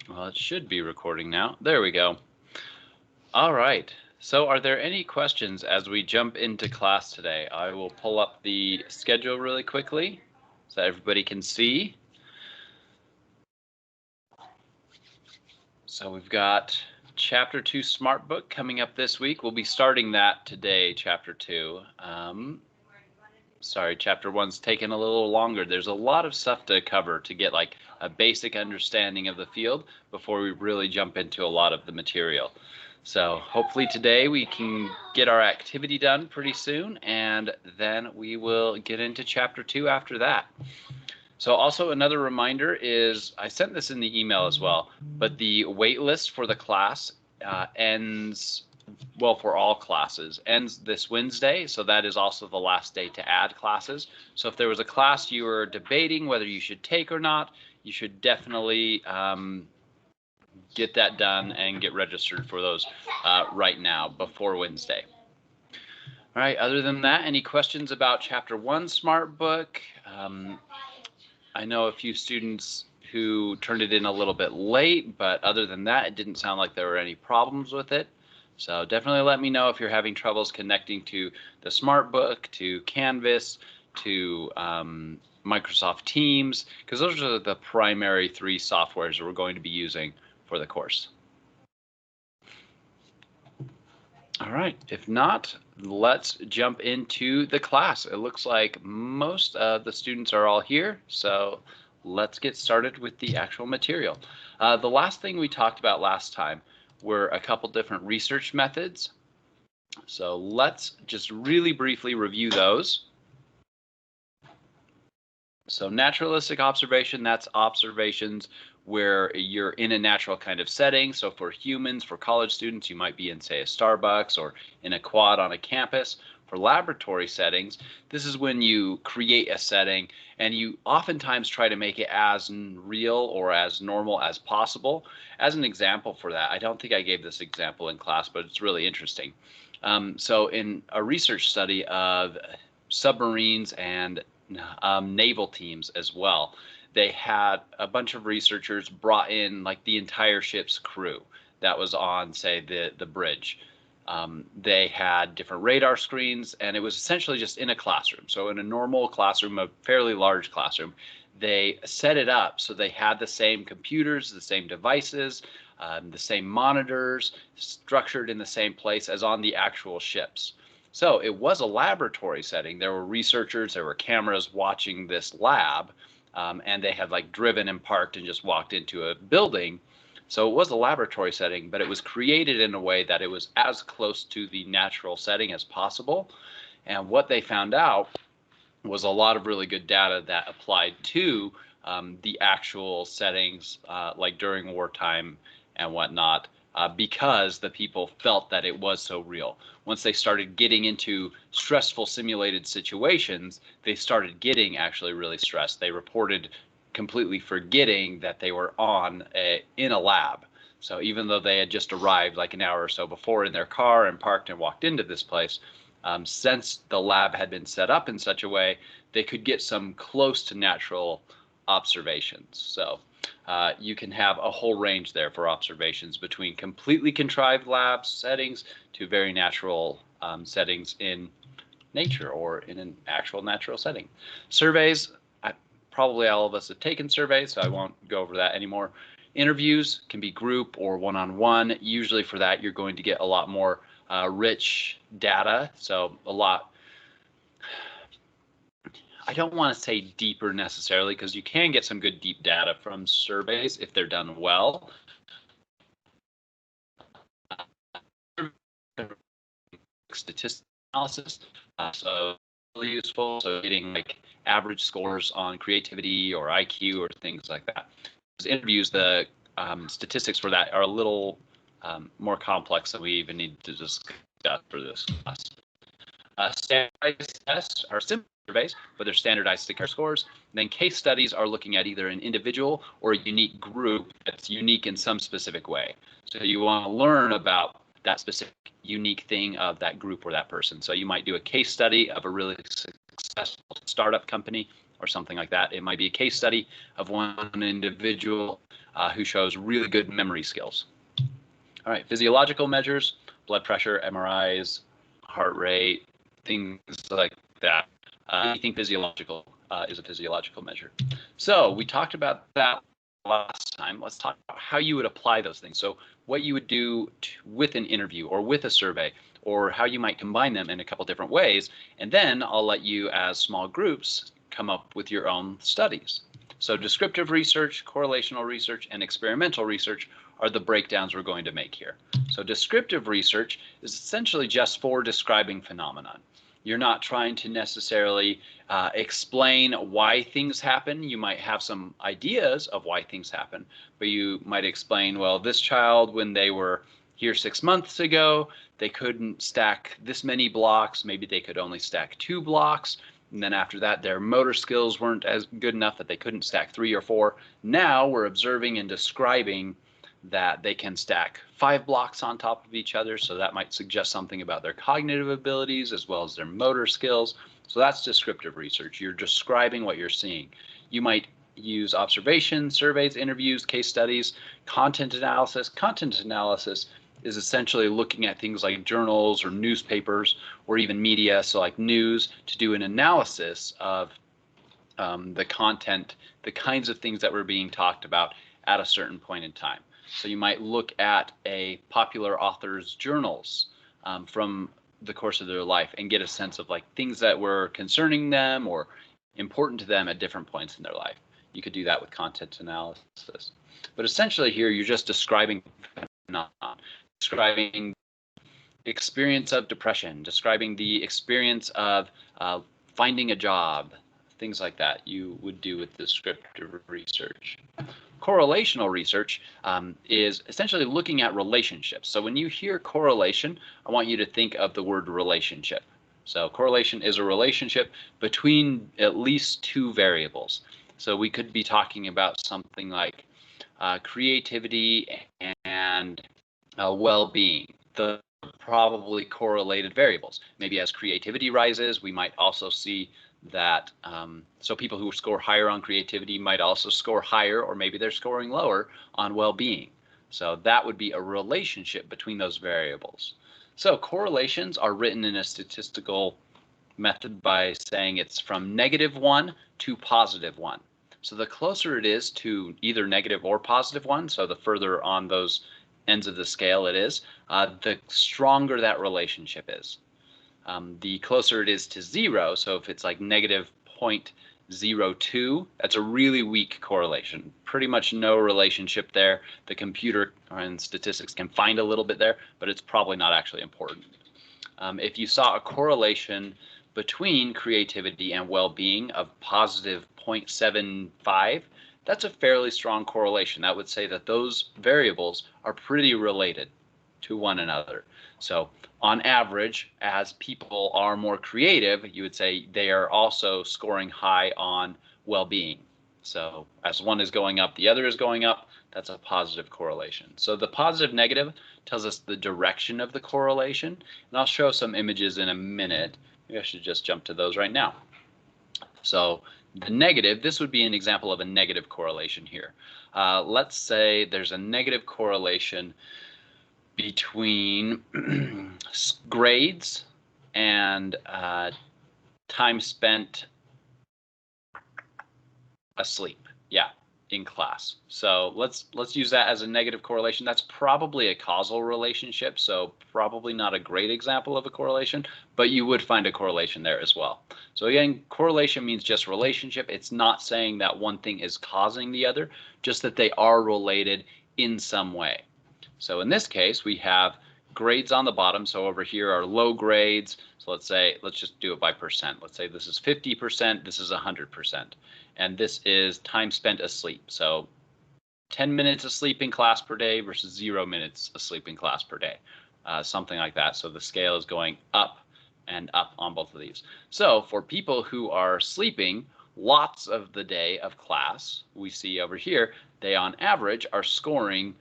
Well, it should be recording now. There we go. All right. So are there any questions as we jump into class today? I will pull up the schedule really quickly so everybody can see. So we've got Chapter 2 Smart Book coming up this week. We'll be starting that today, Chapter 2. Sorry, Chapter 1's taking a little longer. There's a lot of stuff to cover to get like a basic understanding of the field before we really jump into a lot of the material. So hopefully today we can get our activity done pretty soon, and then we will get into Chapter 2 after that. So also another reminder is, I sent this in the email as well, but the wait list for the class ends, well, for all classes, ends this Wednesday. So that is also the last day to add classes. So if there was a class you were debating whether you should take or not, you should definitely get that done and get registered for those right now before Wednesday. All right, other than that, any questions about Chapter 1 Smart Book? I know a few students who turned it in a little bit late, but other than that, it didn't sound like there were any problems with it. So definitely let me know if you're having troubles connecting to the Smart Book, to Canvas, to Microsoft Teams, because those are the primary three softwares we're going to be using for the course. All right, if not, let's jump into the class. It looks like most of the students are all here, so let's get started with the actual material. The last thing we talked about last time were a couple different research methods. So let's just really briefly review those. So naturalistic observation, that's observations where you're in a natural kind of setting. So for humans, for college students, you might be in, say, a Starbucks or in a quad on a campus. For laboratory settings, this is when you create a setting and you oftentimes try to make it as real or as normal as possible. As an example for that, I don't think I gave this example in class, but it's really interesting. So in a research study of submarines and naval teams as well, they had a bunch of researchers brought in like the entire ship's crew that was on, say, the bridge. They had different radar screens, and it was essentially just in a classroom. So in a normal classroom, a fairly large classroom, they set it up so they had the same computers, the same devices, the same monitors, structured in the same place as on the actual ships. So it was a laboratory setting. There were researchers, there were cameras watching this lab, and they had like driven and parked and just walked into a building. So it was a laboratory setting, but it was created in a way that it was as close to the natural setting as possible. And what they found out was a lot of really good data that applied to the actual settings, like during wartime and whatnot, because the people felt that it was so real. Once they started getting into stressful simulated situations, they started getting actually really stressed. They reported completely forgetting that they were in a lab. So even though they had just arrived like an hour or so before in their car and parked and walked into this place, since the lab had been set up in such a way, they could get some close to natural observations. So you can have a whole range there for observations between completely contrived lab settings to very natural settings in nature or in an actual natural setting. Surveys, probably all of us have taken surveys, so I won't go over that anymore. Interviews can be group or one-on-one. Usually for that, you're going to get a lot more rich data, so a lot, I don't want to say deeper necessarily, because you can get some good deep data from surveys if they're done well. Statistical analysis, so really useful. So getting like average scores on creativity or IQ or things like that. Those interviews, the statistics for that are a little more complex than we even need to discuss for this class. Standardized tests are simple surveys, but they're standardized to CARE scores. And then case studies are looking at either an individual or a unique group that's unique in some specific way. So you want to learn about that specific unique thing of that group or that person. So you might do a case study of a really successful startup company or something like that. It might be a case study of one individual who shows really good memory skills. All right, physiological measures, blood pressure, MRIs, heart rate, things like that. Anything physiological is a physiological measure. So we talked about that last time. Let's talk about how you would apply those things. So what you would do with an interview or with a survey, or how you might combine them in a couple different ways. And then I'll let you, as small groups, come up with your own studies. So descriptive research, correlational research, and experimental research are the breakdowns we're going to make here. So descriptive research is essentially just for describing phenomenon. You're not trying to necessarily explain why things happen. You might have some ideas of why things happen, but you might explain, well, this child, when they were here 6 months ago, they couldn't stack this many blocks. Maybe they could only stack 2 blocks. And then after that, their motor skills weren't as good enough that they couldn't stack 3 or 4. Now we're observing and describing that they can stack 5 blocks on top of each other. So that might suggest something about their cognitive abilities as well as their motor skills. So that's descriptive research. You're describing what you're seeing. You might use observations, surveys, interviews, case studies, content analysis. Content analysis is essentially looking at things like journals or newspapers or even media, so like news, to do an analysis of the content, the kinds of things that were being talked about at a certain point in time. So you might look at a popular author's journals from the course of their life and get a sense of like things that were concerning them or important to them at different points in their life. You could do that with content analysis. But essentially here, you're just describing phenomenon, describing experience of depression, describing the experience of finding a job, things like that you would do with descriptive research. Correlational research is essentially looking at relationships. So when you hear correlation, I want you to think of the word relationship. So correlation is a relationship between at least 2 variables. So we could be talking about something like creativity and well-being. The probably correlated variables. Maybe as creativity rises, we might also see that so people who score higher on creativity might also score higher, or maybe they're scoring lower on well-being. So that would be a relationship between those variables. So correlations are written in a statistical method by saying it's from -1 to +1. So the closer it is to either negative or +1, so the further on those ends of the scale it is, the stronger that relationship is. The closer it is to 0, so if it's like -0.02, that's a really weak correlation. Pretty much no relationship there. The computer and statistics can find a little bit there, but it's probably not actually important. If you saw a correlation between creativity and well-being of +0.75, that's a fairly strong correlation. That would say that those variables are pretty related to one another. So on average, as people are more creative, you would say they are also scoring high on well-being. So as one is going up, the other is going up. That's a positive correlation. So the positive negative tells us the direction of the correlation. And I'll show some images in a minute. Maybe I should just jump to those right now. So the negative, this would be an example of a negative correlation here. Let's say there's a negative correlation between grades and time spent asleep, in class. So let's use that as a negative correlation. That's probably a causal relationship, so probably not a great example of a correlation, but you would find a correlation there as well. So again, correlation means just relationship. It's not saying that one thing is causing the other, just that they are related in some way. So in this case, we have grades on the bottom. So over here are low grades. So let's just do it by percent. Let's say this is 50%, this is 100%. And this is time spent asleep. So 10 minutes asleep in class per day versus 0 minutes asleep in class per day. Something like that. So the scale is going up and up on both of these. So for people who are sleeping lots of the day of class, we see over here, they on average are scoring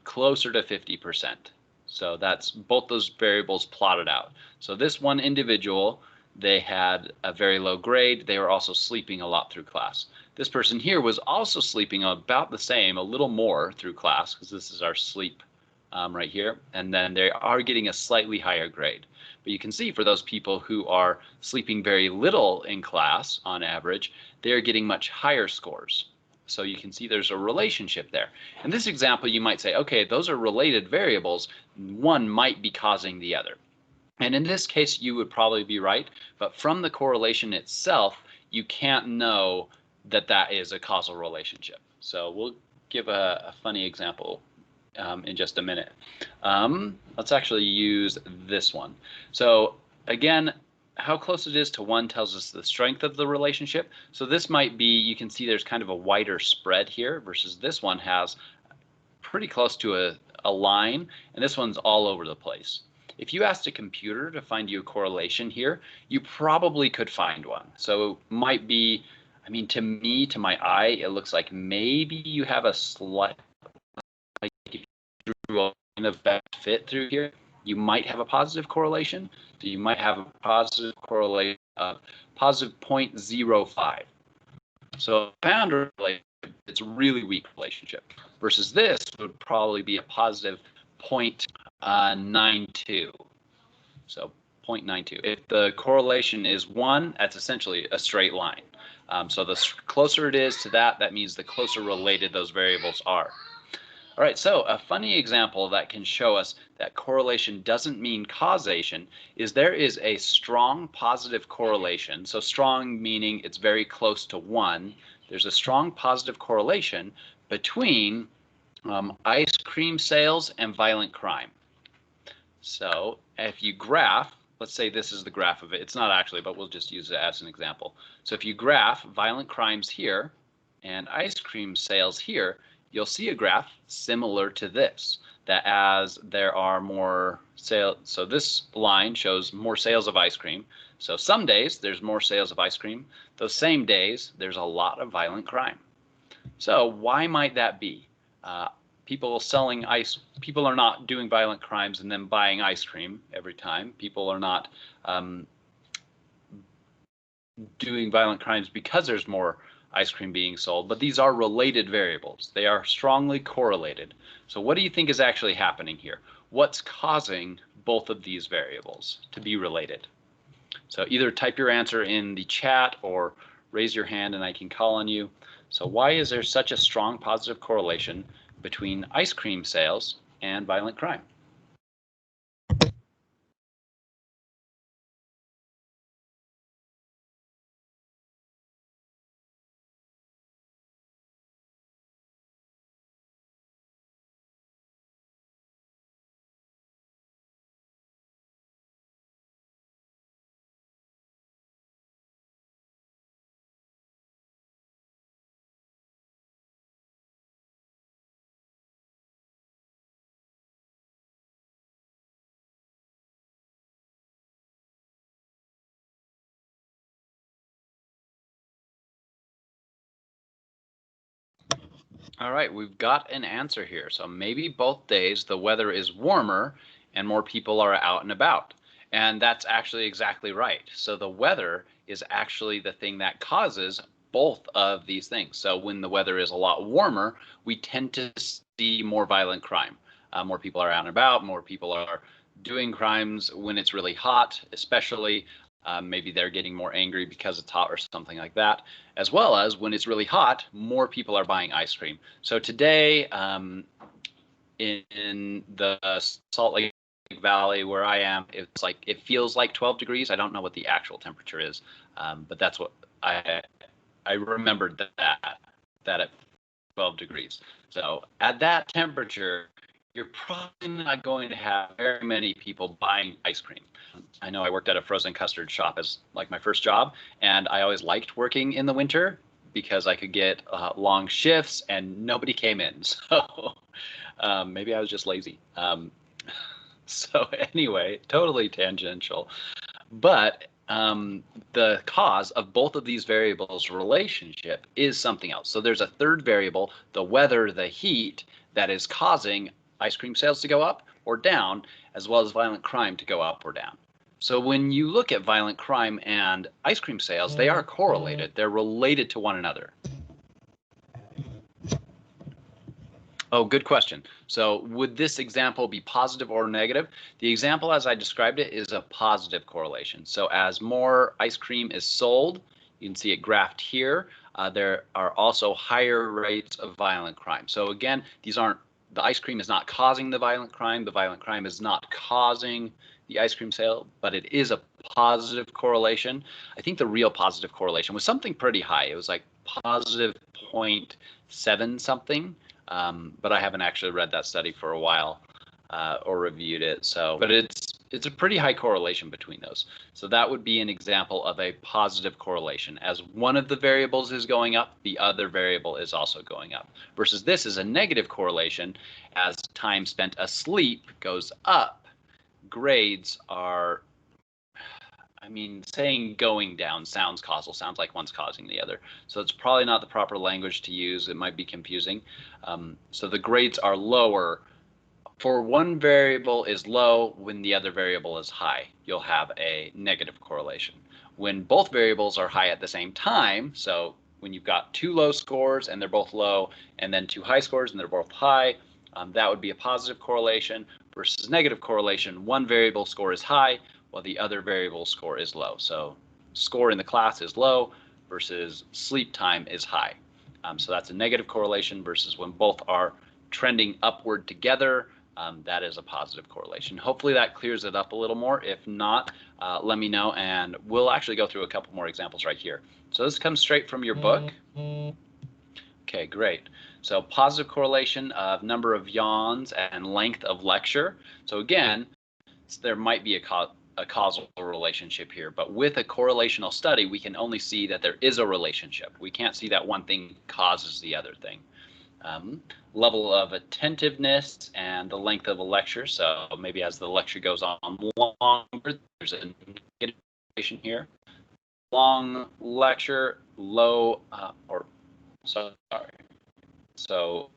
closer to 50%. So that's both those variables plotted out. So this one individual They had a very low grade. They were also sleeping a lot through class. This person here was also sleeping about the same, a little more through class, because this is our sleep right here. And then they are getting a slightly higher grade. But you can see for those people who are sleeping very little in class on average, they're getting much higher scores. So you can see there's a relationship there. In this example, you might say, okay, those are related variables. One might be causing the other. And in this case, you would probably be right. But from the correlation itself, you can't know that that is a causal relationship. So we'll give a funny example in just a minute. Let's actually use this one. So again, how close it is to 1 tells us the strength of the relationship. So this might be, you can see there's kind of a wider spread here versus this one has pretty close to a line, and this one's all over the place. If you asked a computer to find you a correlation here, you probably could find one. So it might be, I mean, to me, to my eye, it looks like maybe you have a slight, like if you drew a line of best fit through here, you might have a positive correlation. So you might have a positive correlation of positive 0.05. So found a relationship, it's a really weak relationship. Versus this would probably be a positive 0.92. So 0.92. If the correlation is 1, that's essentially a straight line. So the closer it is to that, that means the closer related those variables are. All right, so a funny example that can show us that correlation doesn't mean causation is there is a strong positive correlation. So strong meaning it's very close to 1. There's a strong positive correlation between ice cream sales and violent crime. So if you graph, let's say this is the graph of it. It's not actually, but we'll just use it as an example. So if you graph violent crimes here and ice cream sales here, you'll see a graph similar to this, that as there are more sales, so this line shows more sales of ice cream. So some days there's more sales of ice cream. Those same days, there's a lot of violent crime. So why might that be? People are not doing violent crimes and then buying ice cream every time. People are not doing violent crimes because there's more ice cream being sold, but these are related variables. They are strongly correlated. So what do you think is actually happening here? What's causing both of these variables to be related? So either type your answer in the chat or raise your hand and I can call on you. So why is there such a strong positive correlation between ice cream sales and violent crime? All right, we've got an answer here. So maybe both days the weather is warmer and more people are out and about. And that's actually exactly right. So the weather is actually the thing that causes both of these things. So when the weather is a lot warmer, we tend to see more violent crime. More people are out and about, more people are doing crimes when it's really hot, especially. Maybe they're getting more angry because it's hot or something like that, as well as when it's really hot, more people are buying ice cream. So today in the Salt Lake Valley where I am, it feels like 12 degrees. I don't know what the actual temperature is, but that's what I remembered that at 12 degrees. So at that temperature, you're probably not going to have very many people buying ice cream. I know I worked at a frozen custard shop as like my first job, and I always liked working in the winter because I could get long shifts and nobody came in. So maybe I was just lazy. So anyway, totally tangential. But the cause of both of these variables' relationship is something else. So there's a third variable, the weather, the heat, that is causing ice cream sales to go up or down, as well as violent crime to go up or down. So when you look at violent crime and ice cream sales, they are correlated. They're related to one another. Oh, good question. So would this example be positive or negative? The example as I described it is a positive correlation. So as more ice cream is sold, you can see it graphed here, there are also higher rates of violent crime. So again, the ice cream is not causing the violent crime is not causing the ice cream sale, but it is a positive correlation. I think the real positive correlation was something pretty high. It was like positive 0.7 something. But I haven't actually read that study for a while or reviewed it. So, but it's a pretty high correlation between those. So that would be an example of a positive correlation. As one of the variables is going up, the other variable is also going up. Versus this is a negative correlation. As time spent asleep goes up, grades are, I mean, saying going down sounds causal, sounds like one's causing the other. So it's probably not the proper language to use. It might be confusing. So the grades are lower. For one variable is low when the other variable is high. You'll have a negative correlation. When both variables are high at the same time, so when you've got two low scores and they're both low, and then two high scores and they're both high, that would be a positive correlation versus negative correlation. One variable score is high, while the other variable score is low. So score in the class is low versus sleep time is high. So that's a negative correlation versus when both are trending upward together, that is a positive correlation. Hopefully that clears it up a little more. If not, let me know, and we'll actually go through a couple more examples right here. So this comes straight from your book. Okay, great. So positive correlation of number of yawns and length of lecture. So again, there might be a causal relationship here, but with a correlational study, we can only see that there is a relationship. We can't see that one thing causes the other thing. Level of attentiveness and the length of a lecture. So maybe as the lecture goes on longer, there's a negative correlation here. Long lecture, low, so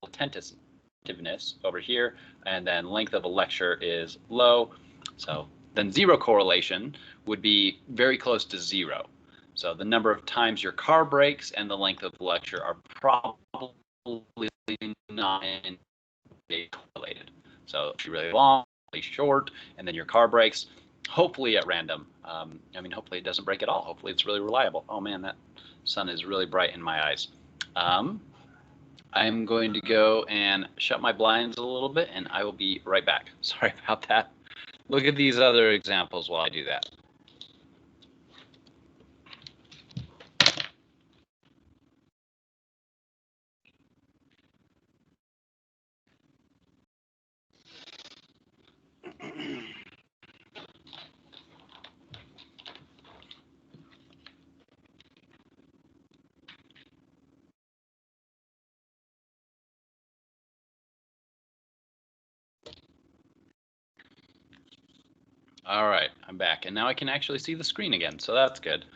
attentiveness over here, and then length of a lecture is low. So then zero correlation would be very close to zero. So the number of times your car breaks and the length of the lecture are probably not correlated. So if you're really long, really short, and then your car breaks, hopefully at random. I mean, hopefully it doesn't break at all. Hopefully it's really reliable. Oh man, that sun is really bright in my eyes. I'm going to go and shut my blinds a little bit, and I will be right back. Sorry about that. Look at these other examples while I do that. All right, I'm back, and now I can actually see the screen again, so that's good.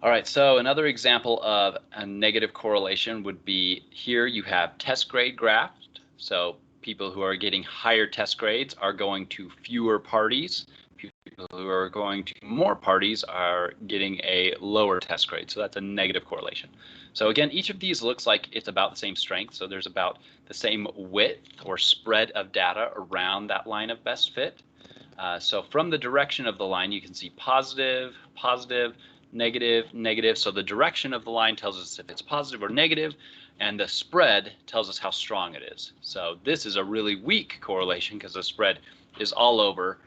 All right, so another example of a negative correlation would be here you have test grade graphed. So people who are getting higher test grades are going to fewer parties. People who are going to more parties are getting a lower test grade. So that's a negative correlation. So again, each of these looks like it's about the same strength. So there's about the same width or spread of data around that line of best fit. So from the direction of the line, you can see positive, positive, negative, negative. So the direction of the line tells us if it's positive or negative, and the spread tells us how strong it is. So this is a really weak correlation because the spread is all over.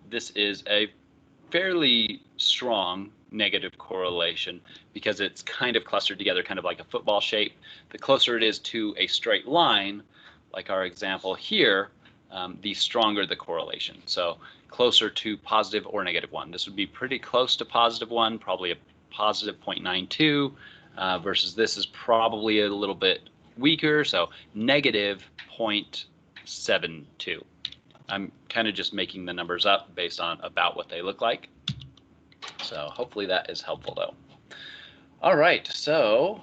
This is a fairly strong negative correlation because it's kind of clustered together, kind of like a football shape. The closer it is to a straight line, like our example here, the stronger the correlation. So closer to positive or negative 1. This would be pretty close to positive 1, probably a positive 0.92, versus this is probably a little bit weaker, so negative 0.72. I'm kind of just making the numbers up based on about what they look like. So hopefully that is helpful though. All right, so,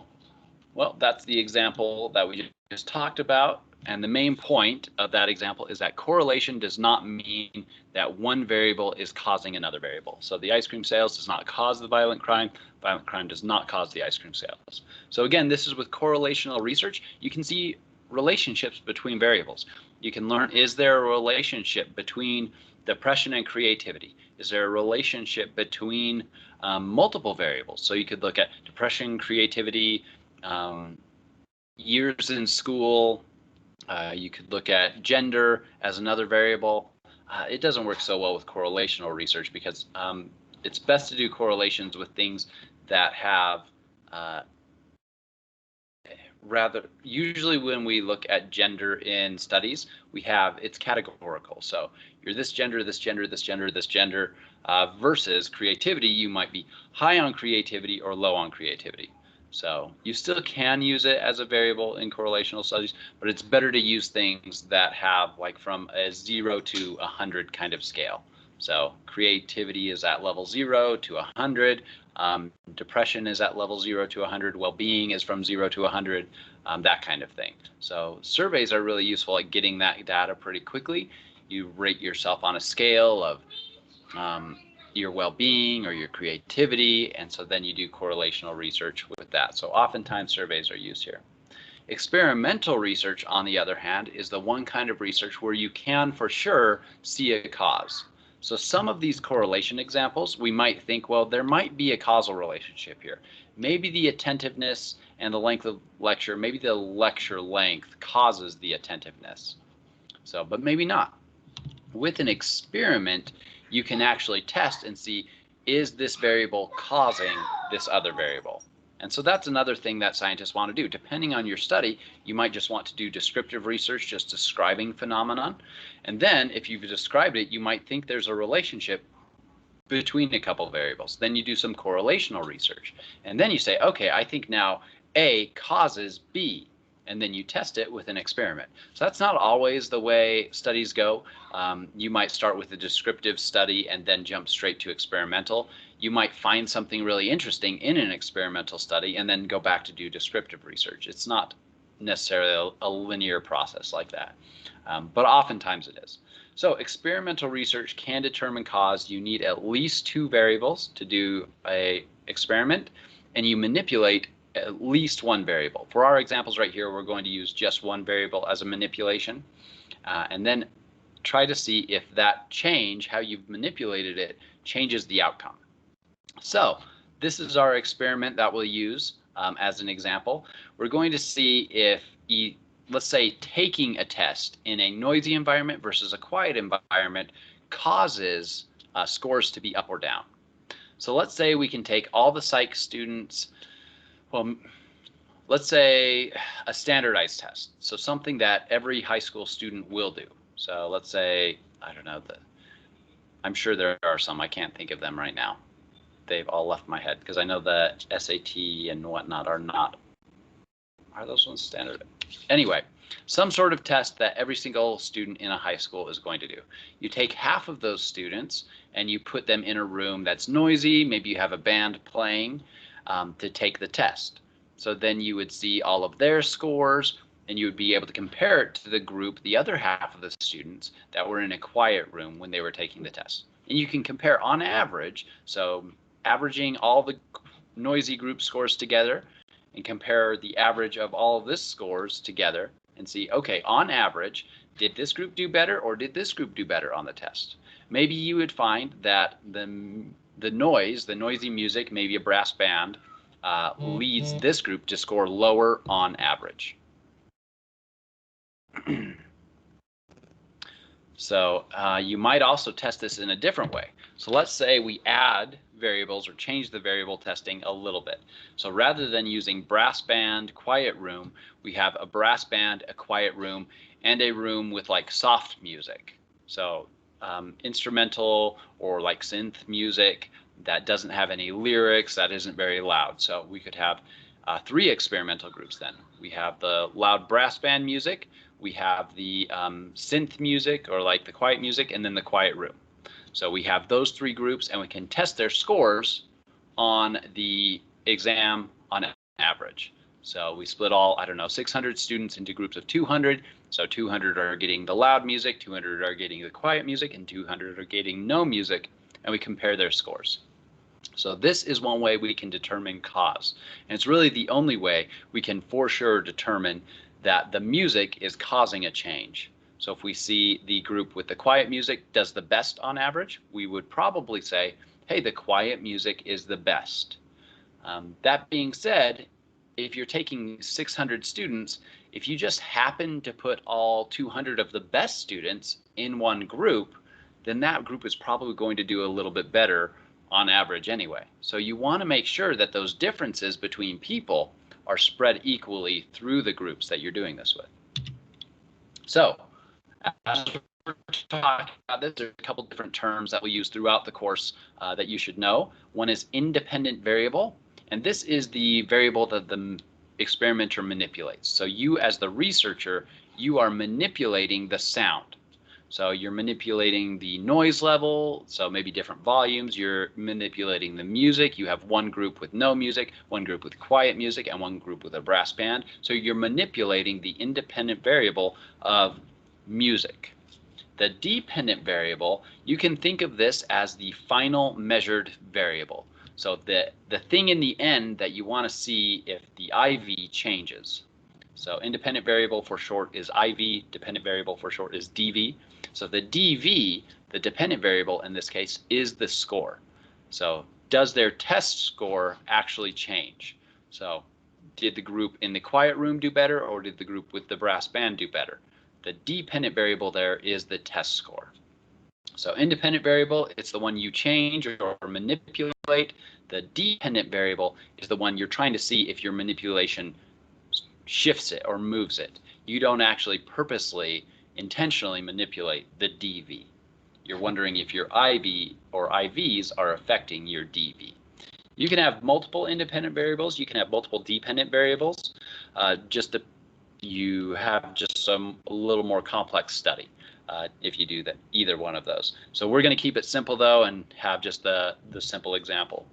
well, that's the example that we just talked about And the main point of that example is that correlation does not mean that one variable is causing another variable. So the ice cream sales does not cause the violent crime does not cause the ice cream sales. So again, this is with correlational research. You can see relationships between variables. You can learn, is there a relationship between depression and creativity? Is there a relationship between multiple variables? So you could look at depression, creativity, years in school. You could look at gender as another variable. It doesn't work so well with correlational research because it's best to do correlations with things that have usually when we look at gender in studies, it's categorical. So you're this gender, this gender, this gender, this gender, versus creativity, you might be high on creativity or low on creativity. So you still can use it as a variable in correlational studies, but it's better to use things that have like from a 0 to 100 kind of scale. So creativity is at level 0 to 100. Depression is at level 0 to 100. Well-being is from 0 to 100, that kind of thing. So surveys are really useful at getting that data pretty quickly. You rate yourself on a scale of your well-being or your creativity, and so then you do correlational research with that. So oftentimes surveys are used here. Experimental research, on the other hand, is the one kind of research where you can for sure see a cause. So some of these correlation examples, we might think, well, there might be a causal relationship here. Maybe the attentiveness and the length of lecture, maybe the lecture length causes the attentiveness. So, but maybe not. With an experiment, you can actually test and see, is this variable causing this other variable? And so that's another thing that scientists want to do. Depending on your study, you might just want to do descriptive research, just describing phenomenon. And then if you've described it, you might think there's a relationship between a couple variables. Then you do some correlational research. And then you say, okay, I think now A causes B. And then you test it with an experiment. So that's not always the way studies go. You might start with a descriptive study and then jump straight to experimental. You might find something really interesting in an experimental study and then go back to do descriptive research. It's not necessarily a linear process like that, but oftentimes it is. So experimental research can determine cause. You need at least 2 variables to do an experiment, and you manipulate at least 1 variable. For our examples right here, we're going to use just 1 variable as a manipulation, and then try to see if that change, how you've manipulated it, changes the outcome. So this is our experiment that we'll use as an example. We're going to see if, let's say, taking a test in a noisy environment versus a quiet environment causes scores to be up or down. So let's say we can take all the psych students. Well, let's say a standardized test, so something that every high school student will do. So let's say, I don't know, I'm sure there are some, I can't think of them right now. They've all left my head because I know the SAT and whatnot are those ones standard? Anyway, some sort of test that every single student in a high school is going to do. You take half of those students and you put them in a room that's noisy, maybe you have a band playing, to take the test. So then you would see all of their scores and you would be able to compare it to the other half of the students that were in a quiet room when they were taking the test. And you can compare on average, so averaging all the noisy group scores together and compare the average of all of this scores together and see, okay, on average, did this group do better or did this group do better on the test? Maybe you would find that the noisy music, maybe a brass band, leads this group to score lower on average. So you might also test this in a different way. So let's say we add variables or change the variable testing a little bit. So rather than using brass band, quiet room, we have a brass band, a quiet room, and a room with like soft music. So instrumental or like synth music that doesn't have any lyrics, that isn't very loud. So we could have 3 experimental groups then. We have the loud brass band music, we have the synth music or like the quiet music, and then the quiet room. So we have those 3 groups and we can test their scores on the exam on average. So we split all, 600 students into groups of 200 So 200 are getting the loud music, 200 are getting the quiet music, and 200 are getting no music, and we compare their scores. So this is one way we can determine cause. And it's really the only way we can for sure determine that the music is causing a change. So if we see the group with the quiet music does the best on average, we would probably say, hey, the quiet music is the best. That being said, if you're taking 600 students, if you just happen to put all 200 of the best students in one group, then that group is probably going to do a little bit better on average anyway. So you want to make sure that those differences between people are spread equally through the groups that you're doing this with. So as we're talking about this, there's a couple different terms that we use throughout the course that you should know. One is independent variable, and this is the variable that the experimenter manipulates. So you as the researcher, you are manipulating the sound. So you're manipulating the noise level, so maybe different volumes. You're manipulating the music. You have one group with no music, one group with quiet music, and one group with a brass band. So you're manipulating the independent variable of music. The dependent variable, you can think of this as the final measured variable. So the thing in the end that you want to see if the IV changes. So independent variable for short is IV, dependent variable for short is DV. So the DV, the dependent variable in this case, is the score. So does their test score actually change? So did the group in the quiet room do better, or did the group with the brass band do better? The dependent variable there is the test score. So independent variable, it's the one you change or manipulate. The dependent variable is the one you're trying to see if your manipulation shifts it or moves it. You don't actually purposely, intentionally manipulate the DV. You're wondering if your IV or IVs are affecting your DV. You can have multiple independent variables. You can have multiple dependent variables. You have just a little more complex study if you do that, either one of those. So we're going to keep it simple though and have just the simple example.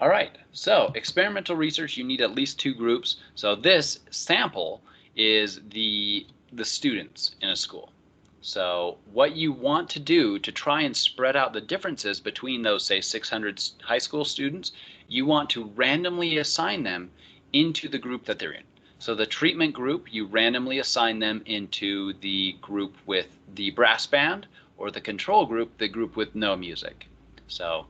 All right, so experimental research, you need at least two groups. So this sample is the students in a school. So what you want to do to try and spread out the differences between those, say, 600 high school students, you want to randomly assign them into the group that they're in. So the treatment group, you randomly assign them into the group with the brass band, or the control group, the group with no music. So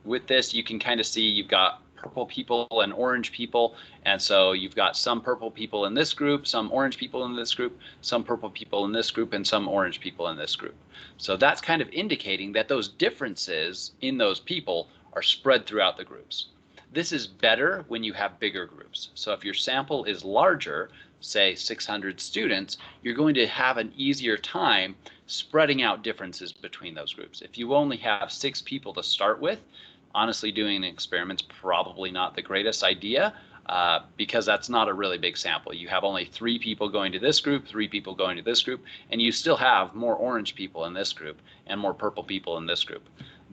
with this, you can kind of see you've got purple people and orange people, and so you've got some purple people in this group, some orange people in this group, some purple people in this group, and some orange people in this group. So that's kind of indicating that those differences in those people are spread throughout the groups. This is better when you have bigger groups. So if your sample is larger, say 600 students, you're going to have an easier time spreading out differences between those groups. If you only have 6 people to start with, honestly, doing an experiment's probably not the greatest idea because that's not a really big sample. You have only 3 people going to this group, 3 people going to this group, and you still have more orange people in this group and more purple people in this group.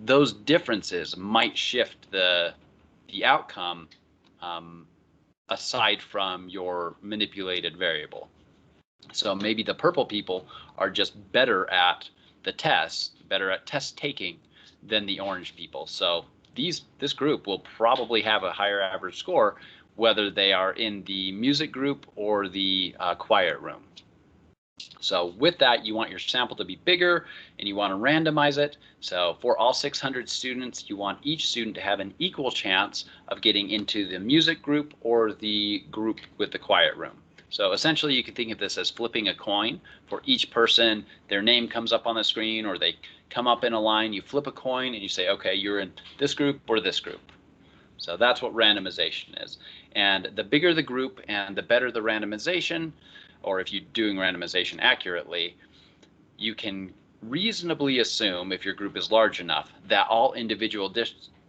Those differences might shift the outcome aside from your manipulated variable. So maybe the purple people are just better at the test, better at test taking than the orange people. So this group will probably have a higher average score whether they are in the music group or the quiet room. So with that, you want your sample to be bigger and you want to randomize it. So for all 600 students, you want each student to have an equal chance of getting into the music group or the group with the quiet room. So essentially, you can think of this as flipping a coin. For each person, their name comes up on the screen, or they come up in a line. You flip a coin and you say, okay, you're in this group or this group. So that's what randomization is. And the bigger the group and the better the randomization, or if you're doing randomization accurately, you can reasonably assume, if your group is large enough, that all individual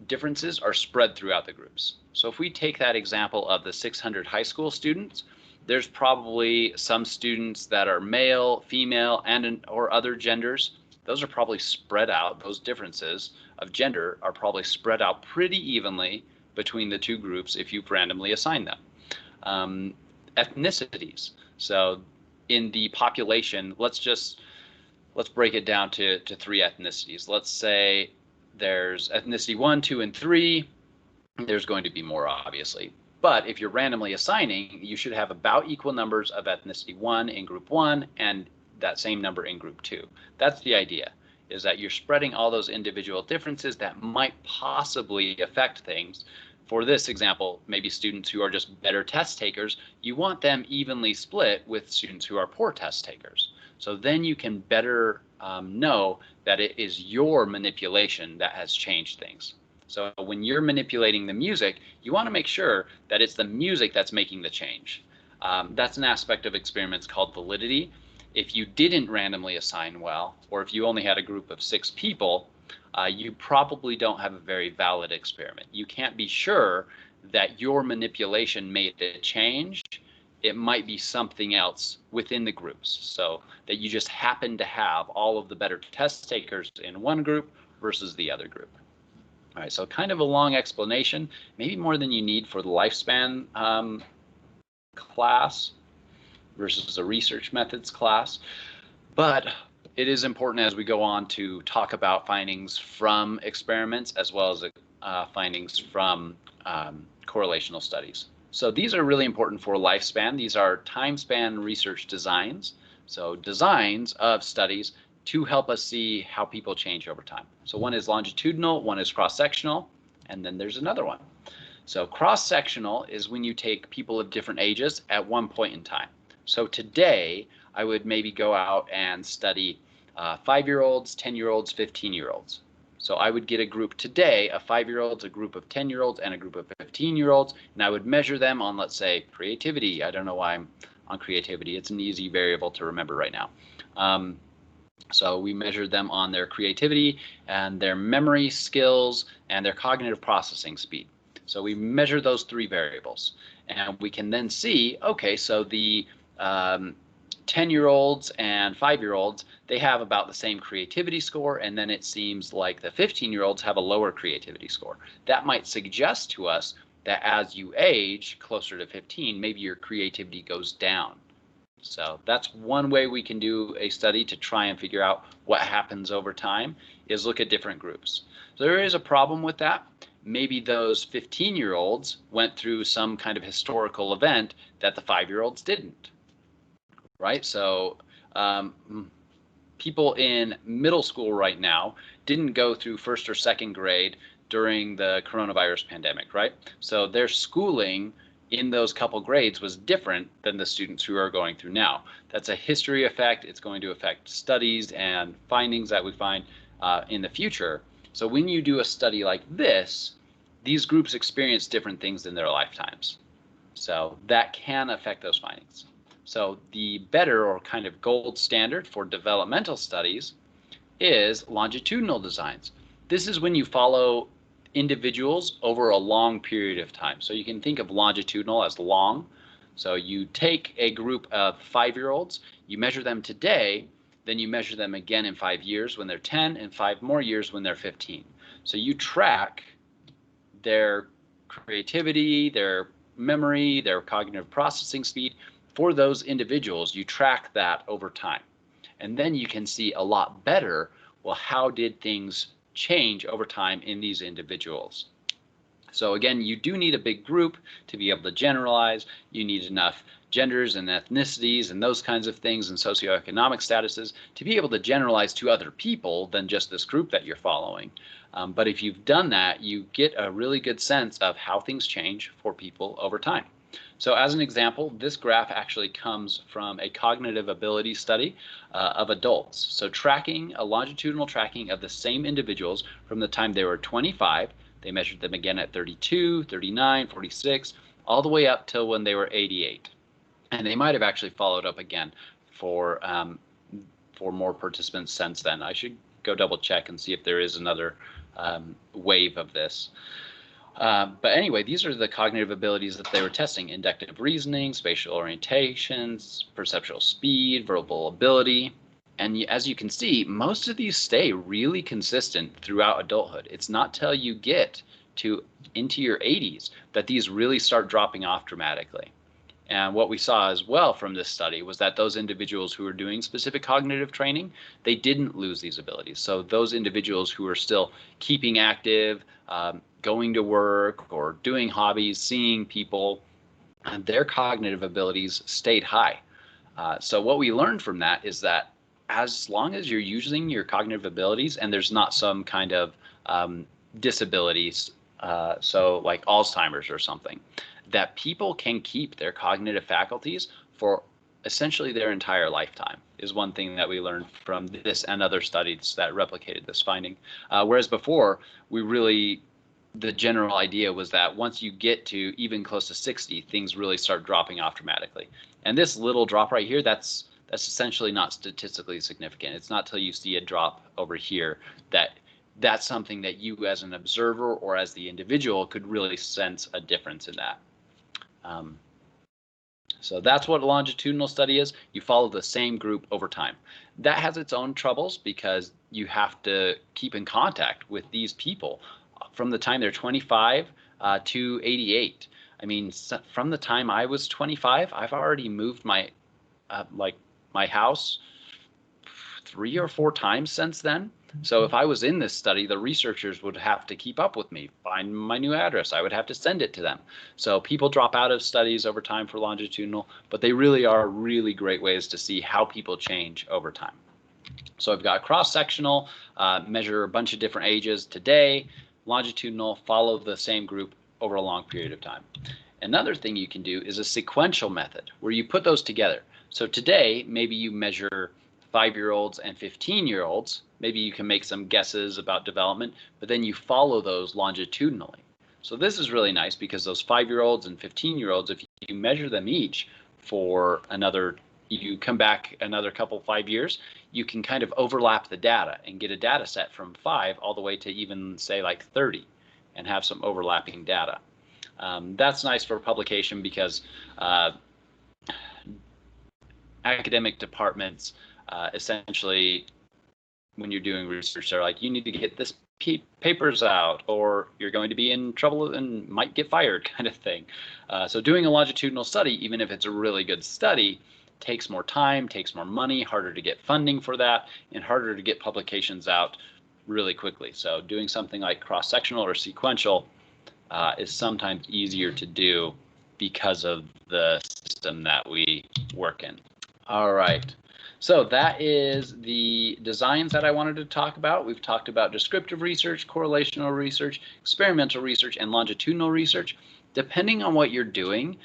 differences are spread throughout the groups. So if we take that example of the 600 high school students, there's probably some students that are male, female, or other genders. Those are probably spread out. Those differences of gender are probably spread out pretty evenly between the two groups if you've randomly assigned them. ethnicities. So in the population, let's break it down to three ethnicities. Let's say there's ethnicity 1, 2, and 3. There's going to be more, obviously. But if you're randomly assigning, you should have about equal numbers of ethnicity 1 in group 1 and that same number in group 2. That's the idea, is that you're spreading all those individual differences that might possibly affect things. For this example, maybe students who are just better test takers, you want them evenly split with students who are poor test takers. So then you can better know that it is your manipulation that has changed things. So when you're manipulating the music, you want to make sure that it's the music that's making the change. That's an aspect of experiments called validity. If you didn't randomly assign well, or if you only had a group of 6 people, you probably don't have a very valid experiment. You can't be sure that your manipulation made a change. It might be something else within the groups, so that you just happen to have all of the better test takers in one group versus the other group. All right, so kind of a long explanation, maybe more than you need for the lifespan class versus a research methods class. But it is important as we go on to talk about findings from experiments as well as findings from correlational studies. So these are really important for lifespan. These are time span research designs. So designs of studies to help us see how people change over time. So one is longitudinal, one is cross-sectional, and then there's another one. So cross-sectional is when you take people of different ages at one point in time. So today, I would maybe go out and study 5-year-olds, 10-year-olds, 15-year-olds. So I would get a group today of 5-year-olds, a group of 10-year-olds, and a group of 15-year-olds, and I would measure them on, let's say, creativity. I don't know why I'm on creativity. It's an easy variable to remember right now. So we measured them on their creativity and their memory skills and their cognitive processing speed. So we measure those 3 variables, and we can then see, okay, so the 10-year-olds and 5-year-olds, they have about the same creativity score, and then it seems like the 15-year-olds have a lower creativity score. That might suggest to us that as you age closer to 15, maybe your creativity goes down. So that's one way we can do a study to try and figure out what happens over time, is look at different groups. So there is a problem with that. Maybe those 15-year-olds went through some kind of historical event that the 5-year-olds didn't, right? So people in middle school right now didn't go through 1st or 2nd grade during the coronavirus pandemic, right? So their schooling in those couple grades was different than the students who are going through now. That's a history effect. It's going to affect studies and findings that we find in the future. So when you do a study like this, these groups experience different things in their lifetimes. So that can affect those findings. So the better, or kind of gold standard for developmental studies, is longitudinal designs. This is when you follow individuals over a long period of time. So you can think of longitudinal as long. So you take a group of 5-year-olds, you measure them today, then you measure them again in 5 years when they're 10, and 5 more years when they're 15. So you track their creativity, their memory, their cognitive processing speed. For those individuals, you track that over time. And then you can see a lot better, well, how did things change over time in these individuals? So again, you do need a big group to be able to generalize. You need enough genders and ethnicities and those kinds of things and socioeconomic statuses to be able to generalize to other people than just this group that you're following. But if you've done that, you get a really good sense of how things change for people over time. So as an example, this graph actually comes from a cognitive ability study of adults. So tracking, a longitudinal tracking of the same individuals from the time they were 25, they measured them again at 32, 39, 46, all the way up till when they were 88. And they might have actually followed up again for more participants since then. I should go double check and see if there is another wave of this. But anyway, these are the cognitive abilities that they were testing: inductive reasoning, spatial orientations, perceptual speed, verbal ability. And as you can see, most of these stay really consistent throughout adulthood. It's not till you get into your 80s that these really start dropping off dramatically. And what we saw as well from this study was that those individuals who were doing specific cognitive training, they didn't lose these abilities. So those individuals who are still keeping active, going to work or doing hobbies, seeing people, and their cognitive abilities stayed high. So what we learned from that is that as long as you're using your cognitive abilities and there's not some kind of disabilities, so like Alzheimer's or something, that people can keep their cognitive faculties for essentially their entire lifetime is one thing that we learned from this and other studies that replicated this finding. Whereas before, the general idea was that once you get to even close to 60, things really start dropping off dramatically. And this little drop right here, that's essentially not statistically significant. It's not till you see a drop over here that's something that you as an observer or as the individual could really sense a difference in that. So that's what a longitudinal study is. You follow the same group over time. That has its own troubles because you have to keep in contact with these people from the time they're 25 to 88. I mean, from the time I was 25, I've already moved my house 3 or 4 times since then. So if I was in this study, the researchers would have to keep up with me, find my new address. I would have to send it to them. So people drop out of studies over time for longitudinal, but they really are really great ways to see how people change over time. So I've got cross-sectional, measure a bunch of different ages today, longitudinal, follow the same group over a long period of time. Another thing you can do is a sequential method where you put those together. So today, maybe you measure 5-year-olds and 15-year-olds. Maybe you can make some guesses about development, but then you follow those longitudinally. So this is really nice because those 5-year-olds and 15-year-olds, if you measure them each for you come back another 5 years, you can kind of overlap the data and get a data set from 5 all the way to even say like 30 and have some overlapping data. That's nice for publication because academic departments essentially, when you're doing research, they're like, you need to get this papers out or you're going to be in trouble and might get fired kind of thing. So doing a longitudinal study, even if it's a really good study, takes more time, takes more money, harder to get funding for that, and harder to get publications out really quickly. So doing something like cross-sectional or sequential is sometimes easier to do because of the system that we work in. All right. So that is the designs that I wanted to talk about. We've talked about descriptive research, correlational research, experimental research, and longitudinal research. Depending on what you're doing,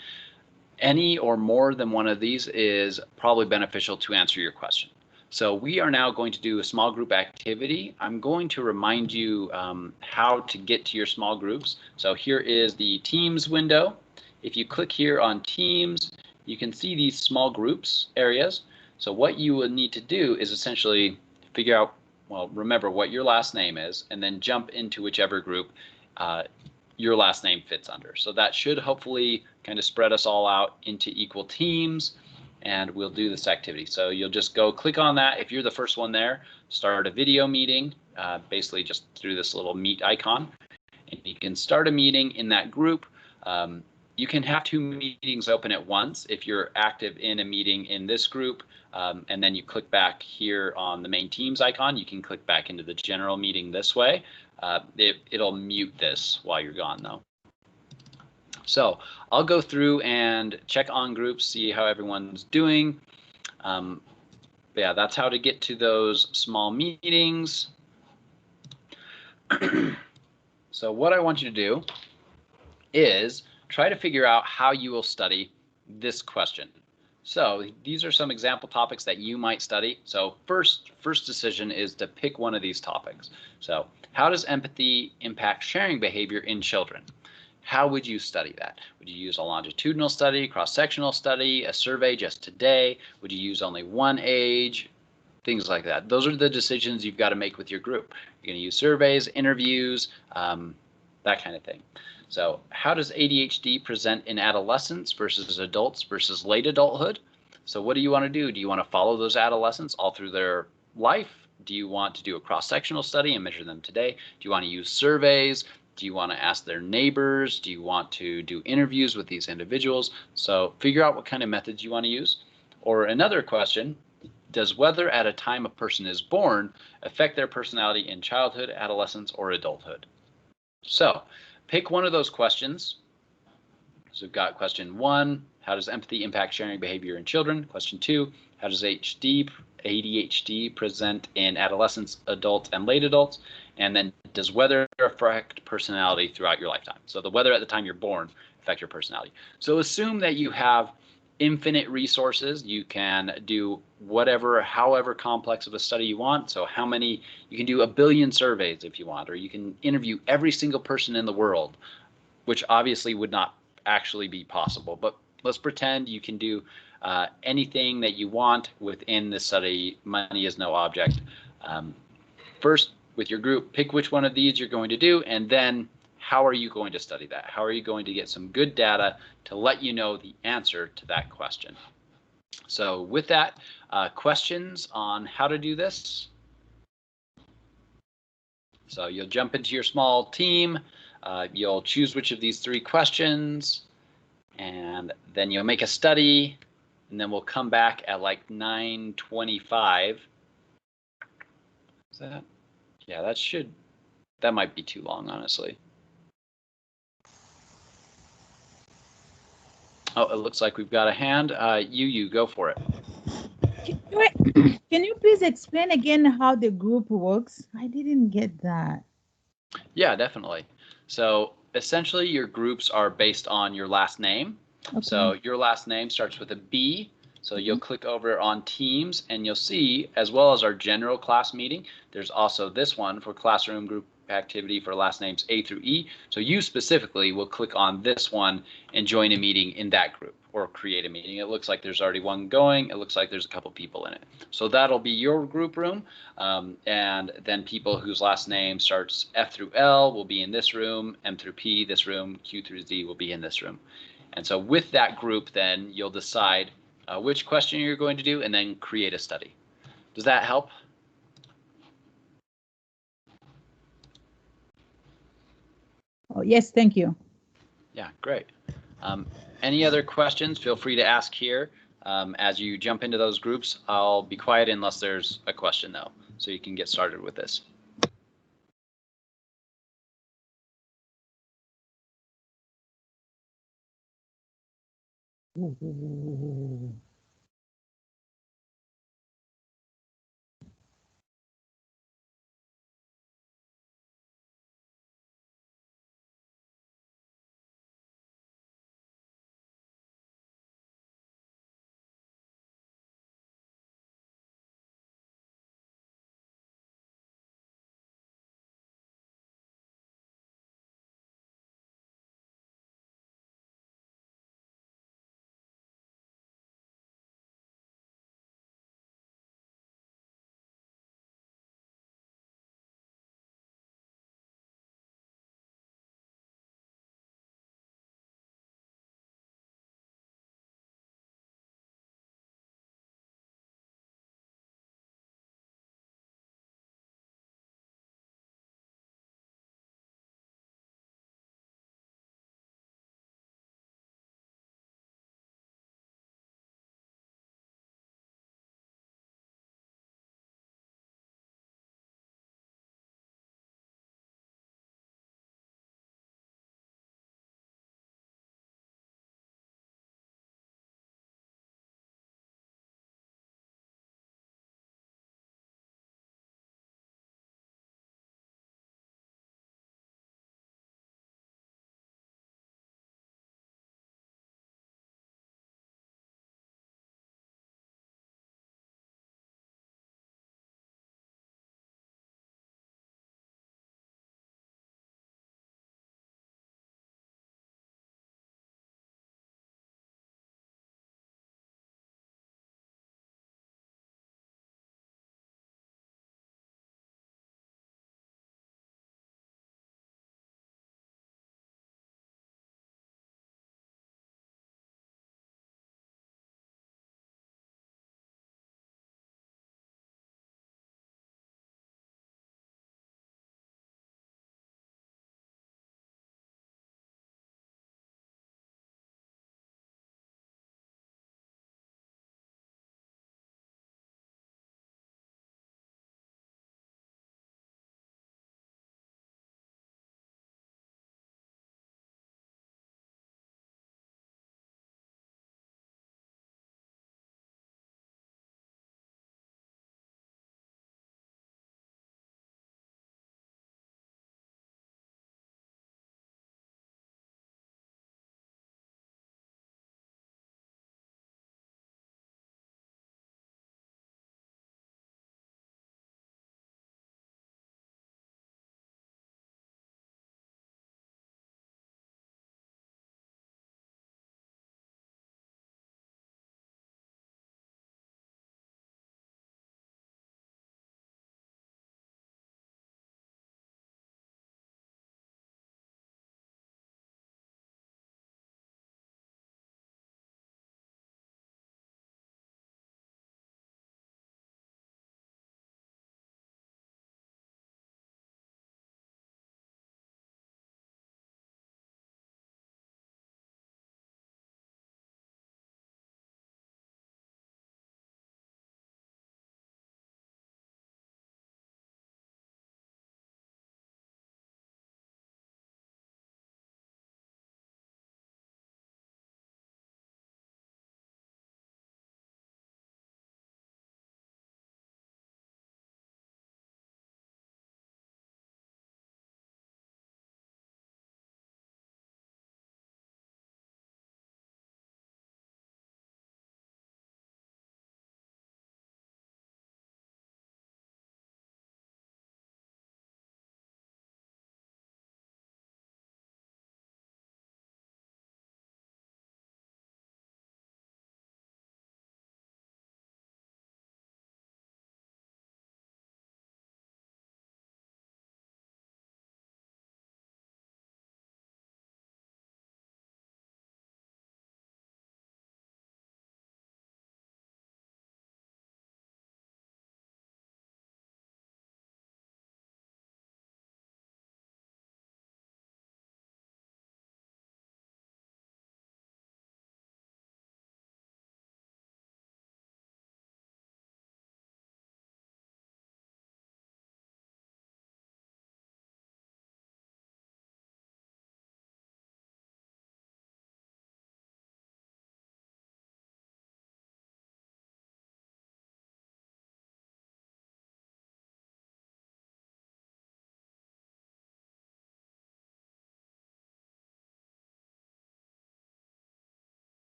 any or more than one of these is probably beneficial to answer your question. So we are now going to do a small group activity. I'm going to remind you how to get to your small groups. So here is the Teams window. If you click here on Teams, you can see these small groups areas. So what you would need to do is essentially figure out, well, remember what your last name is, and then jump into whichever group your last name fits under. So that should hopefully kind of spread us all out into equal teams, and we'll do this activity. So you'll just go click on that. If you're the first one there, start a video meeting, basically just through this little meet icon. And you can start a meeting in that group. You can have 2 meetings open at once if you're active in a meeting in this group, and then you click back here on the main Teams icon. You can click back into the general meeting this way. It'll mute this while you're gone, though. So I'll go through and check on groups, see how everyone's doing. But yeah, that's how to get to those small meetings. So what I want you to do is try to figure out how you will study this question. So these are some example topics that you might study. So first decision is to pick one of these topics. So how does empathy impact sharing behavior in children? How would you study that? Would you use a longitudinal study, cross-sectional study, a survey just today? Would you use only one age? Things like that. Those are the decisions you've got to make with your group. You're going to use surveys, interviews, that kind of thing. So how does ADHD present in adolescents versus adults versus late adulthood? So what do you want to do? Do you want to follow those adolescents all through their life? Do you want to do a cross-sectional study and measure them today? Do you want to use surveys? Do you want to ask their neighbors? Do you want to do interviews with these individuals? So figure out what kind of methods you want to use. Or another question, does whether at a time a person is born affect their personality in childhood, adolescence, or adulthood? So pick one of those questions. So we've got question 1, how does empathy impact sharing behavior in children? Question 2, how does ADHD present in adolescents, adults, and late adults? And then does weather affect personality throughout your lifetime? So the weather at the time you're born affect your personality. So assume that you have infinite resources. You can do whatever, however complex of a study you want. So how many, you can do 1 billion surveys if you want, or you can interview every single person in the world, which obviously would not actually be possible. But let's pretend you can do anything that you want within the study. Money is no object. First, with your group, pick which one of these you're going to do, and then how are you going to study that? How are you going to get some good data to let you know the answer to that question? So with that, questions on how to do this? So you'll jump into your small team. You'll choose which of these 3 questions, and then you'll make a study, and then we'll come back at like 9:25. Is that? Yeah, that might be too long, honestly. Oh, it looks like we've got a hand. You go for it. Can you please explain again how the group works? I didn't get that. Yeah, definitely. So essentially your groups are based on your last name. Okay. So your last name starts with a B. So you'll click over on Teams and you'll see, as well as our general class meeting, there's also this one for classroom group activity for last names A through E. So you specifically will click on this one and join a meeting in that group or create a meeting. It looks like there's already one going. It looks like there's a couple people in it. So that'll be your group room. And then people whose last name starts F through L will be in this room, M through P, this room, Q through Z will be in this room. And so with that group, then you'll decide which question you're going to do and then create a study. Does that help? Oh, yes, thank you. Yeah, great. Any other questions? Feel free to ask here. As you jump into those groups, I'll be quiet unless there's a question, though, so you can get started with this.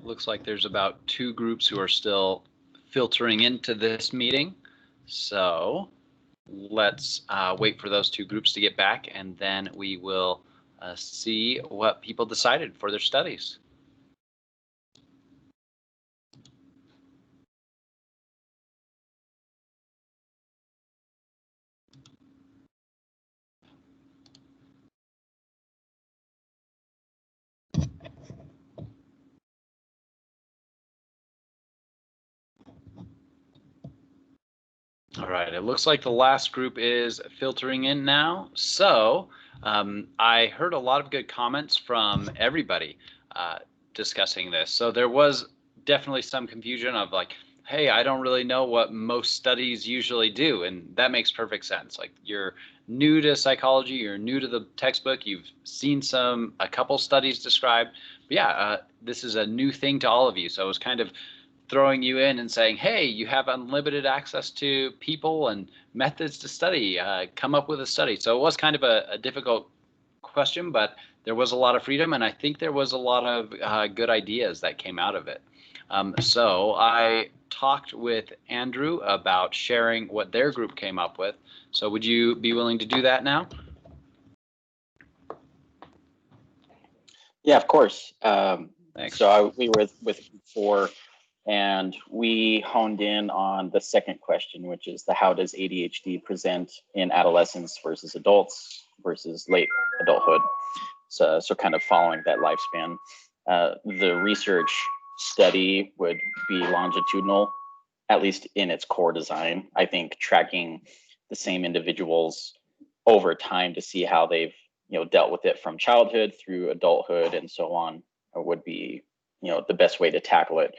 Looks like there's about 2 groups who are still filtering into this meeting. So let's wait for those 2 groups to get back, and then we will see what people decided for their studies. All right, it looks like the last group is filtering in now. So I heard a lot of good comments from everybody discussing this. So there was definitely some confusion of like, hey, I don't really know what most studies usually do. And that makes perfect sense. Like you're new to psychology, you're new to the textbook, you've seen a couple studies described. But yeah, this is a new thing to all of you. So it was kind of throwing you in and saying, hey, you have unlimited access to people and methods to study. Come up with a study. So it was kind of a difficult question, but there was a lot of freedom, and I think there was a lot of good ideas that came out of it. So I talked with Andrew about sharing what their group came up with. So would you be willing to do that now? Yeah, of course. Thanks. So we were with 4, and we honed in on the second question, which is how does ADHD present in adolescents versus adults versus late adulthood? So kind of following that lifespan. The research study would be longitudinal, at least in its core design. I think tracking the same individuals over time to see how they've dealt with it from childhood through adulthood and so on would be the best way to tackle it.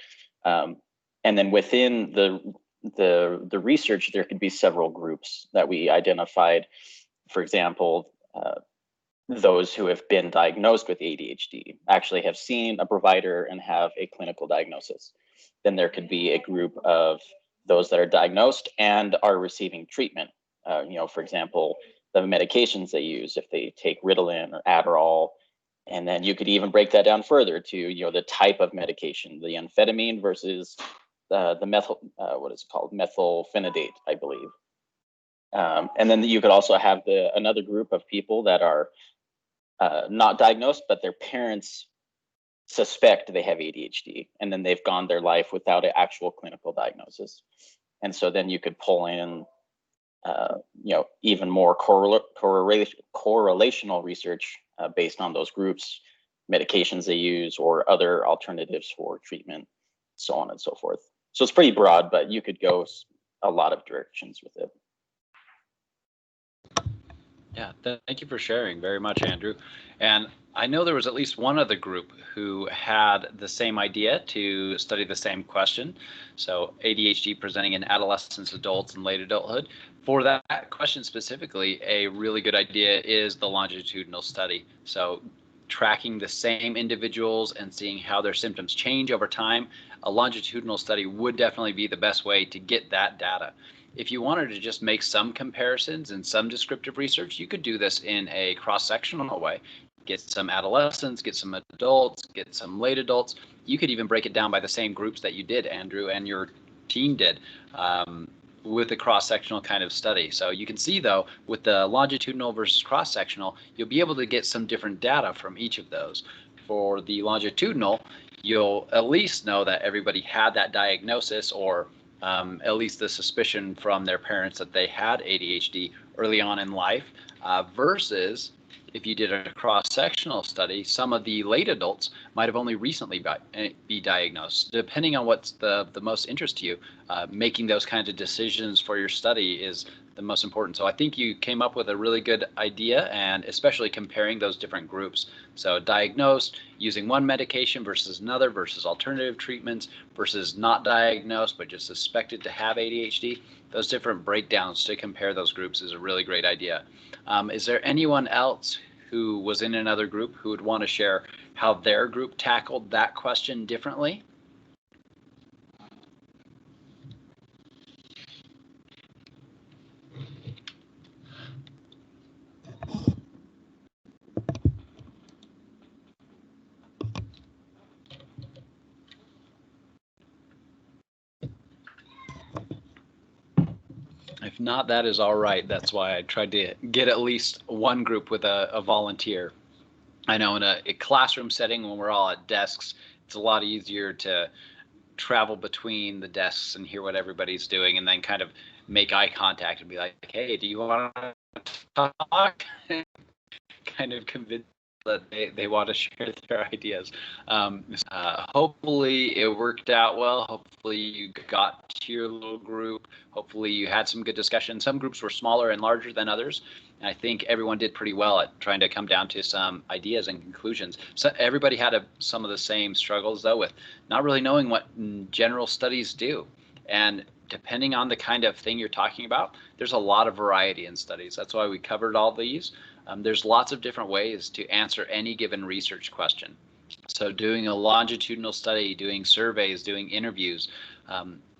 And then within the research, there could be several groups that we identified. For example, those who have been diagnosed with ADHD actually have seen a provider and have a clinical diagnosis. Then there could be a group of those that are diagnosed and are receiving treatment. For example, the medications they use, if they take Ritalin or Adderall. And then you could even break that down further to the type of medication, the amphetamine versus the what is it called, methylphenidate, I believe. And then you could also have another group of people that are not diagnosed, but their parents suspect they have ADHD, and then they've gone their life without an actual clinical diagnosis. And so then you could pull in even more correlational research based on those groups, medications they use, or other alternatives for treatment, so on and so forth. So it's pretty broad, but you could go a lot of directions with it. Yeah, thank you for sharing very much, Andrew. And I know there was at least one other group who had the same idea to study the same question. So ADHD presenting in adolescents, adults, and late adulthood. For that question specifically, a really good idea is the longitudinal study. So tracking the same individuals and seeing how their symptoms change over time, a longitudinal study would definitely be the best way to get that data. If you wanted to just make some comparisons and some descriptive research, you could do this in a cross-sectional way. Get some adolescents, get some adults, get some late adults. You could even break it down by the same groups that you did, Andrew, and your team did with a cross-sectional kind of study. So you can see, though, with the longitudinal versus cross-sectional, you'll be able to get some different data from each of those. For the longitudinal, you'll at least know that everybody had that diagnosis, or at least the suspicion from their parents that they had ADHD early on in life, versus if you did a cross-sectional study, some of the late adults might have only recently be diagnosed. Depending on what's the most interest to you, making those kinds of decisions for your study is the most important. So I think you came up with a really good idea, and especially comparing those different groups. So diagnosed, using one medication versus another, versus alternative treatments, versus not diagnosed but just suspected to have ADHD. Those different breakdowns to compare those groups is a really great idea. Is there anyone else who was in another group who would want to share how their group tackled that question differently? If not, that is all right. That's why I tried to get at least one group with a volunteer. I know in a classroom setting, when we're all at desks, it's a lot easier to travel between the desks and hear what everybody's doing, and then kind of make eye contact and be like, hey, do you want to talk? Kind of convince that they want to share their ideas. Hopefully it worked out well. Hopefully you got to your little group. Hopefully you had some good discussion. Some groups were smaller and larger than others. And I think everyone did pretty well at trying to come down to some ideas and conclusions. So everybody had some of the same struggles, though, with not really knowing what general studies do. And depending on the kind of thing you're talking about, there's a lot of variety in studies. That's why we covered all these. There's lots of different ways to answer any given research question. So doing a longitudinal study, doing surveys, doing interviews,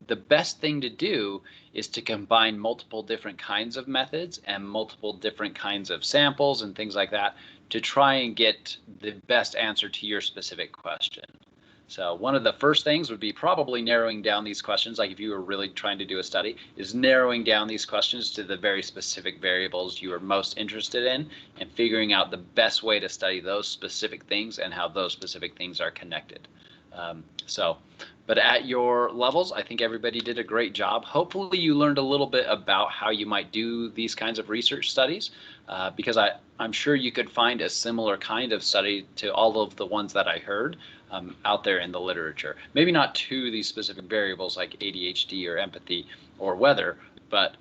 the best thing to do is to combine multiple different kinds of methods and multiple different kinds of samples and things like that to try and get the best answer to your specific question. So one of the first things would be probably narrowing down these questions, like if you were really trying to do a study, is narrowing down these questions to the very specific variables you are most interested in and figuring out the best way to study those specific things and how those specific things are connected. But at your levels, I think everybody did a great job. Hopefully you learned a little bit about how you might do these kinds of research studies, because I'm sure you could find a similar kind of study to all of the ones that I heard out there in the literature. Maybe not to these specific variables like ADHD or empathy or weather, but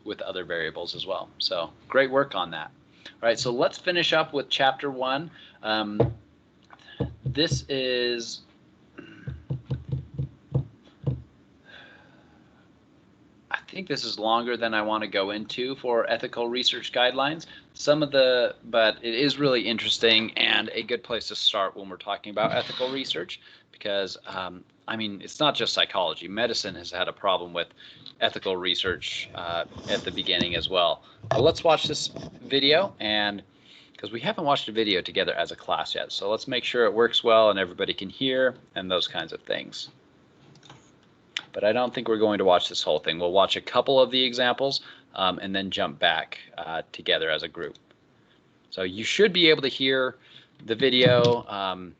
with other variables as well. So great work on that. All right, so let's finish up with chapter 1. This is I think this is longer than I want to go into for ethical research guidelines. But it is really interesting and a good place to start when we're talking about ethical research, because I mean, it's not just psychology. Medicine has had a problem with ethical research at the beginning as well. But let's watch this video, and because we haven't watched a video together as a class yet, so let's make sure it works well and everybody can hear and those kinds of things. But I don't think we're going to watch this whole thing. We'll watch a couple of the examples and then jump back together as a group. So you should be able to hear the video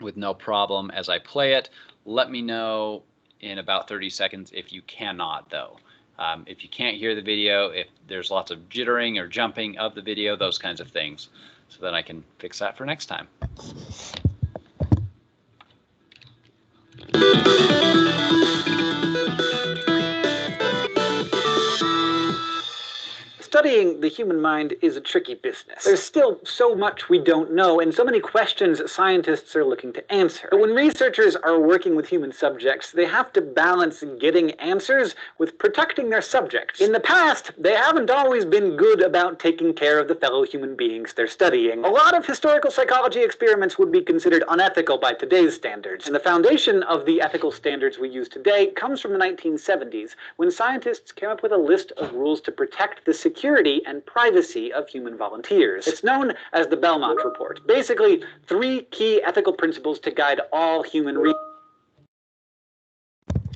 with no problem as I play it. Let me know in about 30 seconds if you cannot, though. If you can't hear the video, if there's lots of jittering or jumping of the video, those kinds of things, so that I can fix that for next time. Studying the human mind is a tricky business. There's still so much we don't know, and so many questions scientists are looking to answer. But when researchers are working with human subjects, they have to balance getting answers with protecting their subjects. In the past, they haven't always been good about taking care of the fellow human beings they're studying. A lot of historical psychology experiments would be considered unethical by today's standards, and the foundation of the ethical standards we use today comes from the 1970s, when scientists came up with a list of rules to protect the security and privacy of human volunteers. It's known as the Belmont Report. Basically, 3 key ethical principles to guide all human research.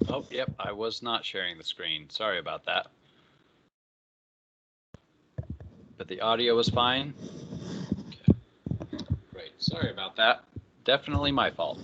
Oh, yep, I was not sharing the screen. Sorry about that. But the audio was fine. Okay. Great, sorry about that. Definitely my fault.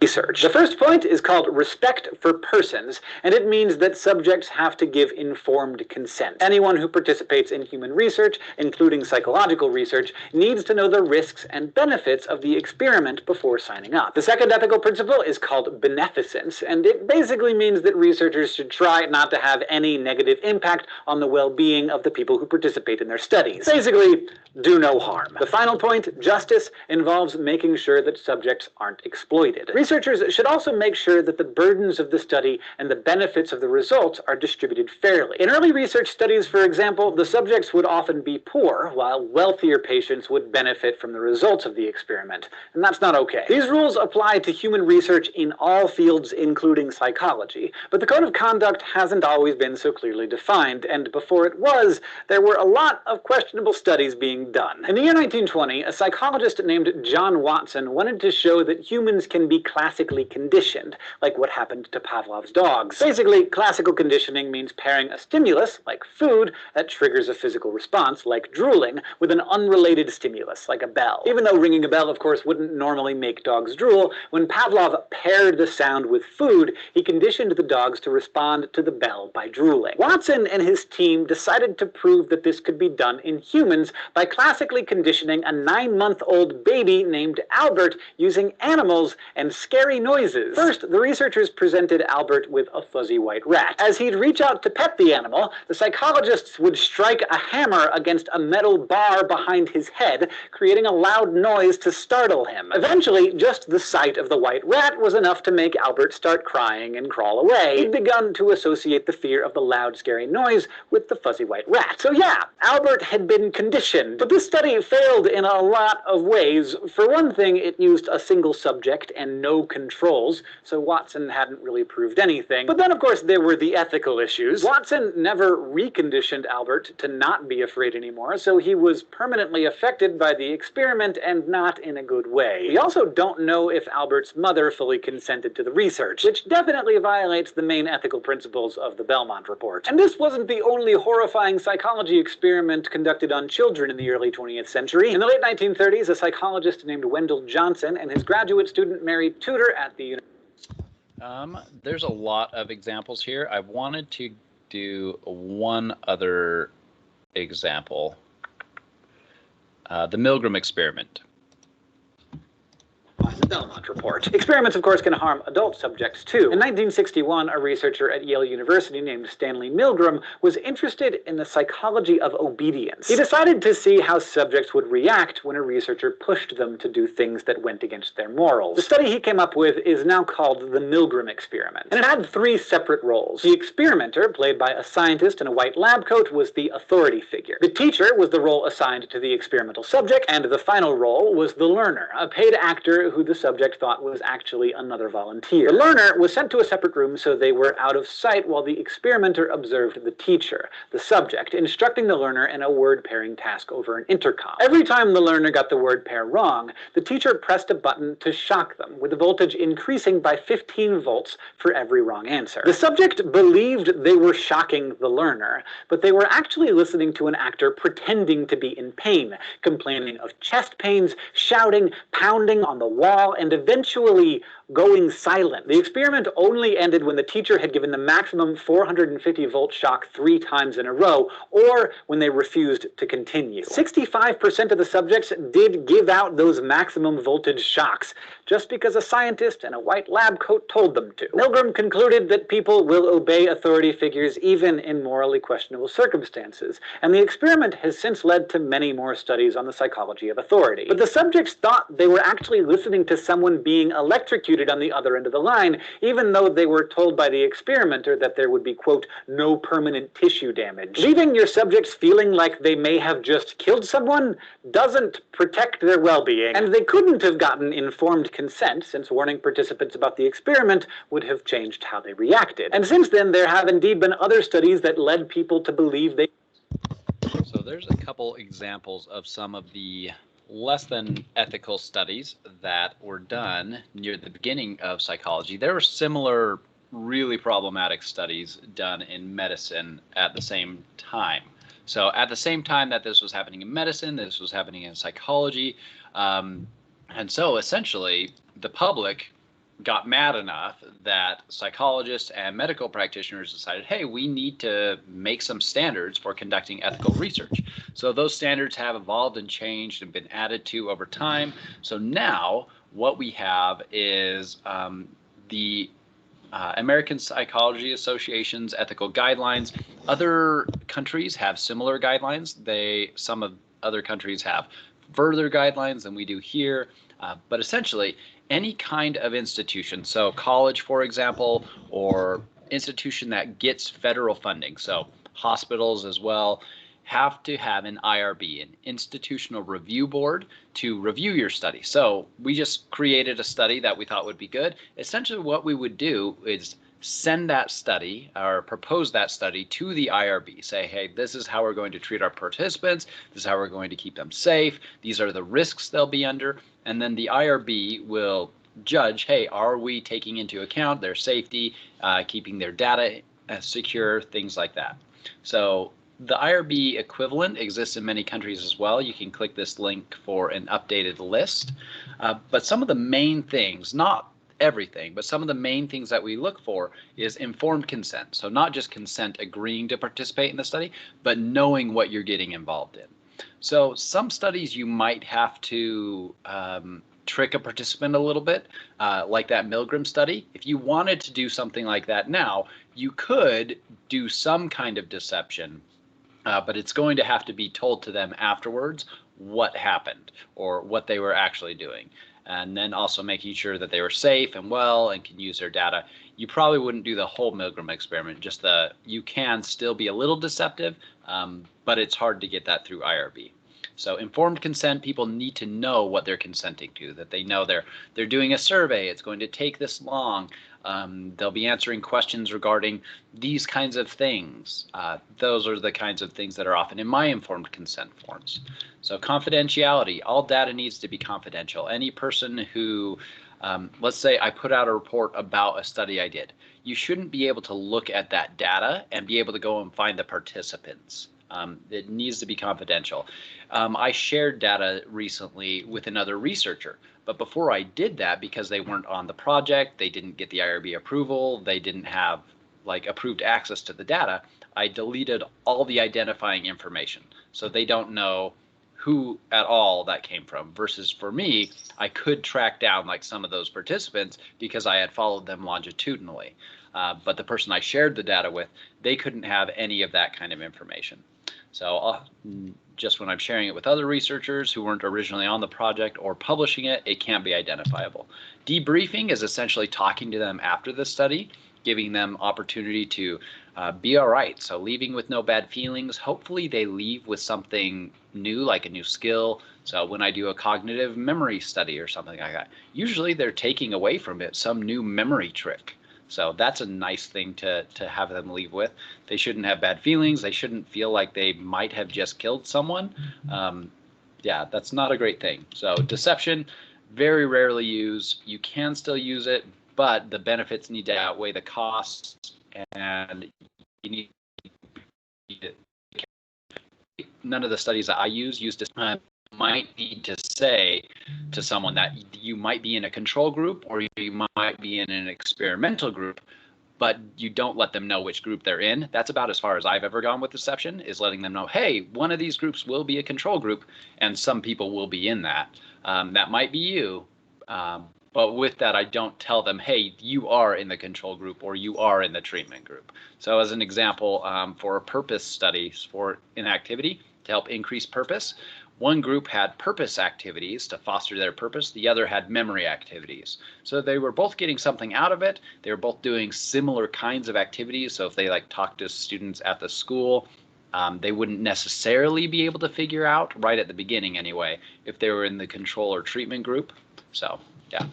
Research. The first point is called respect for persons, and it means that subjects have to give informed consent. Anyone who participates in human research, including psychological research, needs to know the risks and benefits of the experiment before signing up. The second ethical principle is called beneficence, and it basically means that researchers should try not to have any negative impact on the well-being of the people who participate in their studies. Basically, do no harm. The final point, justice, involves making sure that subjects aren't exploited. Researchers should also make sure that the burdens of the study and the benefits of the results are distributed fairly. In early research studies, for example, the subjects would often be poor, while wealthier patients would benefit from the results of the experiment. And that's not okay. These rules apply to human research in all fields, including psychology. But the code of conduct hasn't always been so clearly defined, and before it was, there were a lot of questionable studies being done. In the year 1920, a psychologist named John Watson wanted to show that humans can be classically conditioned, like what happened to Pavlov's dogs. Basically, classical conditioning means pairing a stimulus, like food, that triggers a physical response, like drooling, with an unrelated stimulus, like a bell. Even though ringing a bell, of course, wouldn't normally make dogs drool, when Pavlov paired the sound with food, he conditioned the dogs to respond to the bell by drooling. Watson and his team decided to prove that this could be done in humans by classically conditioning a 9-month-old baby named Albert using animals and scary noises. First, the researchers presented Albert with a fuzzy white rat. As he'd reach out to pet the animal, the psychologists would strike a hammer against a metal bar behind his head, creating a loud noise to startle him. Eventually, just the sight of the white rat was enough to make Albert start crying and crawl away. He'd begun to associate the fear of the loud, scary noise with the fuzzy white rat. So yeah, Albert had been conditioned. But this study failed in a lot of ways. For one thing, it used a single subject and no controls, so Watson hadn't really proved anything. But then, of course, there were the ethical issues. Watson never reconditioned Albert to not be afraid anymore, so he was permanently affected by the experiment and not in a good way. We also don't know if Albert's mother fully consented to the research, which definitely violates the main ethical principles of the Belmont Report. And this wasn't the only horrifying psychology experiment conducted on children in the early 20th century. In the late 1930s, a psychologist named Wendell Johnson and his graduate student Mary Tudor at the University. There's a lot of examples here. I wanted to do one other example. The Milgram experiment. The Belmont Report. Experiments, of course, can harm adult subjects, too. In 1961, a researcher at Yale University named Stanley Milgram was interested in the psychology of obedience. He decided to see how subjects would react when a researcher pushed them to do things that went against their morals. The study he came up with is now called the Milgram experiment, and it had 3 separate roles. The experimenter, played by a scientist in a white lab coat, was the authority figure. The teacher was the role assigned to the experimental subject, and the final role was the learner, a paid actor who the subject thought was actually another volunteer. The learner was sent to a separate room so they were out of sight while the experimenter observed the teacher, the subject, instructing the learner in a word pairing task over an intercom. Every time the learner got the word pair wrong, the teacher pressed a button to shock them, with the voltage increasing by 15 volts for every wrong answer. The subject believed they were shocking the learner, but they were actually listening to an actor pretending to be in pain, complaining of chest pains, shouting, pounding on the wall, and eventually going silent. The experiment only ended when the teacher had given the maximum 450-volt shock 3 times in a row, or when they refused to continue. 65% of the subjects did give out those maximum voltage shocks, just because a scientist in a white lab coat told them to. Milgram concluded that people will obey authority figures even in morally questionable circumstances, and the experiment has since led to many more studies on the psychology of authority. But the subjects thought they were actually listening to someone being electrocuted on the other end of the line, even though they were told by the experimenter that there would be, quote, no permanent tissue damage. Leaving your subjects feeling like they may have just killed someone doesn't protect their well-being, and they couldn't have gotten informed consent, since warning participants about the experiment would have changed how they reacted. And since then, there have indeed been other studies that led people to believe they... So there's a couple examples of some of the less than ethical studies that were done near the beginning of psychology. There were similar really problematic studies done in medicine at the same time. So at the same time that this was happening in medicine, this was happening in psychology. And so essentially the public got mad enough that psychologists and medical practitioners decided, hey, we need to make some standards for conducting ethical research. So those standards have evolved and changed and been added to over time. So now what we have is the American Psychology Association's ethical guidelines. Other countries have similar guidelines. Some of other countries have further guidelines than we do here. But essentially, any kind of institution, so college, for example, or institution that gets federal funding, so hospitals as well, have to have an IRB, an institutional review board, to review your study. So we just created a study that we thought would be good. Essentially what we would do is send that study or propose that study to the IRB. Say, hey, this is how we're going to treat our participants. This is how we're going to keep them safe. These are the risks they'll be under. And then the IRB will judge, hey, are we taking into account their safety, keeping their data secure, things like that. So the IRB equivalent exists in many countries as well. You can click this link for an updated list. But some of the main things, not everything, but some of the main things that we look for is informed consent. So not just consent agreeing to participate in the study, but knowing what you're getting involved in. So some studies you might have to trick a participant a little bit, like that Milgram study. If you wanted to do something like that now, you could do some kind of deception, but it's going to have to be told to them afterwards what happened or what they were actually doing. And then also making sure that they were safe and well and can use their data. You probably wouldn't do the whole Milgram experiment, just you can still be a little deceptive, but it's hard to get that through IRB. So informed consent, people need to know what they're consenting to, that they know they're doing a survey, it's going to take this long, they'll be answering questions regarding these kinds of things. Those are the kinds of things that are often in my informed consent forms. So confidentiality, all data needs to be confidential. Any person who, let's say I put out a report about a study I did, you shouldn't be able to look at that data and be able to go and find the participants. It needs to be confidential. I shared data recently with another researcher, but before I did that, because they weren't on the project, they didn't get the IRB approval, they didn't have like approved access to the data, I deleted all the identifying information. So they don't know who at all that came from, versus for me, I could track down like some of those participants because I had followed them longitudinally. But the person I shared the data with, they couldn't have any of that kind of information. So just when I'm sharing it with other researchers who weren't originally on the project or publishing it, it can't be identifiable. Debriefing is essentially talking to them after the study, giving them opportunity to be all right. So leaving with no bad feelings. Hopefully they leave with something new, like a new skill. So when I do a cognitive memory study or something like that, usually they're taking away from it some new memory trick. So that's a nice thing to have them leave with. They shouldn't have bad feelings. They shouldn't feel like they might have just killed someone. Yeah, that's not a great thing. So deception, very rarely used. You can still use it, but the benefits need to outweigh the costs, and you need it. None of the studies that I use to might need to say to someone that you might be in a control group or you might be in an experimental group, but you don't let them know which group they're in. That's about as far as I've ever gone with deception, is letting them know, hey, one of these groups will be a control group and some people will be in that. That might be you. But with that, I don't tell them, hey, you are in the control group or you are in the treatment group. So as an example, for a purpose study for inactivity to help increase purpose, one group had purpose activities to foster their purpose. The other had memory activities. So they were both getting something out of it. They were both doing similar kinds of activities. So if they like talk to students at the school, they wouldn't necessarily be able to figure out right at the beginning anyway, if they were in the control or treatment group. So yeah.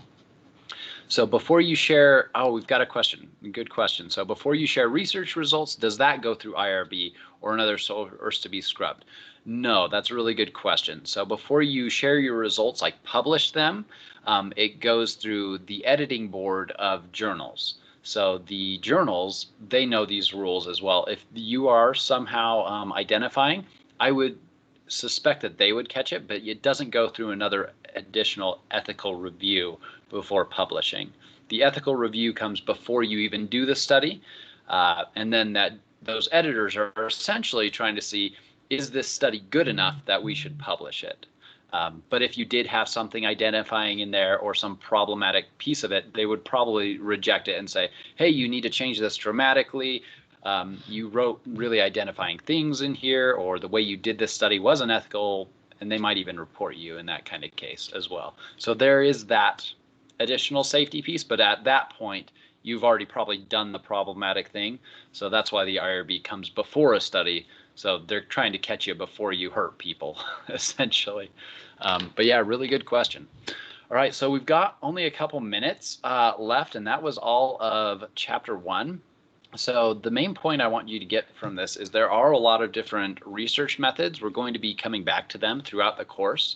So before you share, oh, we've got a question, good question. So before you share research results, does that go through IRB or another source to be scrubbed? No, that's a really good question. So before you share your results, like publish them, it goes through the editing board of journals. So the journals, they know these rules as well. If you are somehow identifying, I would suspect that they would catch it, but it doesn't go through another additional ethical review before publishing. The ethical review comes before you even do the study, and then those editors are essentially trying to see, is this study good enough that we should publish it? But if you did have something identifying in there or some problematic piece of it, they would probably reject it and say, hey, you need to change this dramatically. You wrote really identifying things in here, or the way you did this study wasn't ethical, and they might even report you in that kind of case as well. So there is that additional safety piece, but at that point, you've already probably done the problematic thing. So that's why the IRB comes before a study. So they're trying to catch you before you hurt people, essentially. But yeah, really good question. All right, so we've got only a couple minutes left, and that was all of chapter 1. So the main point I want you to get from this is there are a lot of different research methods. We're going to be coming back to them throughout the course.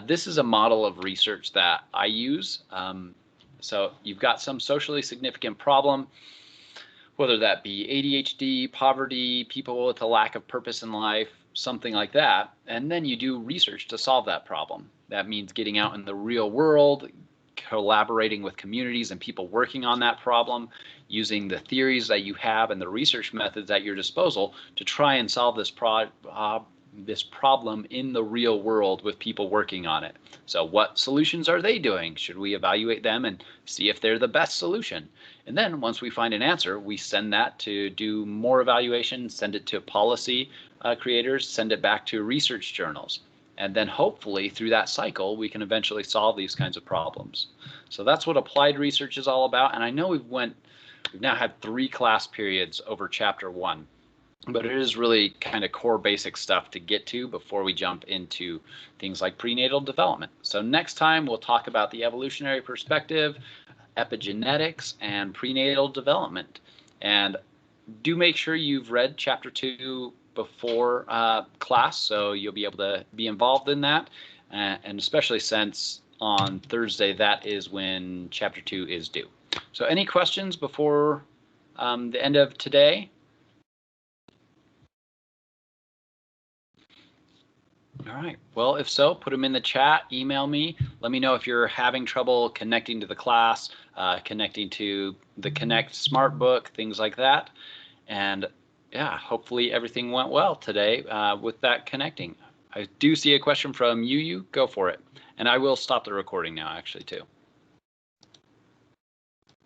This is a model of research that I use. So you've got some socially significant problem, whether that be ADHD, poverty, people with a lack of purpose in life, something like that. And then you do research to solve that problem. That means getting out in the real world, collaborating with communities and people working on that problem, using the theories that you have and the research methods at your disposal to try and solve this problem in the real world with people working on it. So what solutions are they doing? Should we evaluate them and see if they're the best solution? And then once we find an answer, we send that to do more evaluation, send it to policy creators, send it back to research journals. And then hopefully through that cycle, we can eventually solve these kinds of problems. So that's what applied research is all about. And I know we've now had 3 class periods over chapter 1, but it is really kind of core basic stuff to get to before we jump into things like prenatal development. So next time we'll talk about the evolutionary perspective, epigenetics, and prenatal development. And do make sure you've read chapter 2 before class, so you'll be able to be involved in that, and especially since on Thursday that is when chapter 2 is due. So any questions before the end of today? All right, well, if so, put them in the chat, email me, let me know if you're having trouble connecting to the class, connecting to the Connect Smart Book, things like that. And yeah, hopefully everything went well today with that connecting. I do see a question from you. Go for it. And I will stop the recording now, actually, too.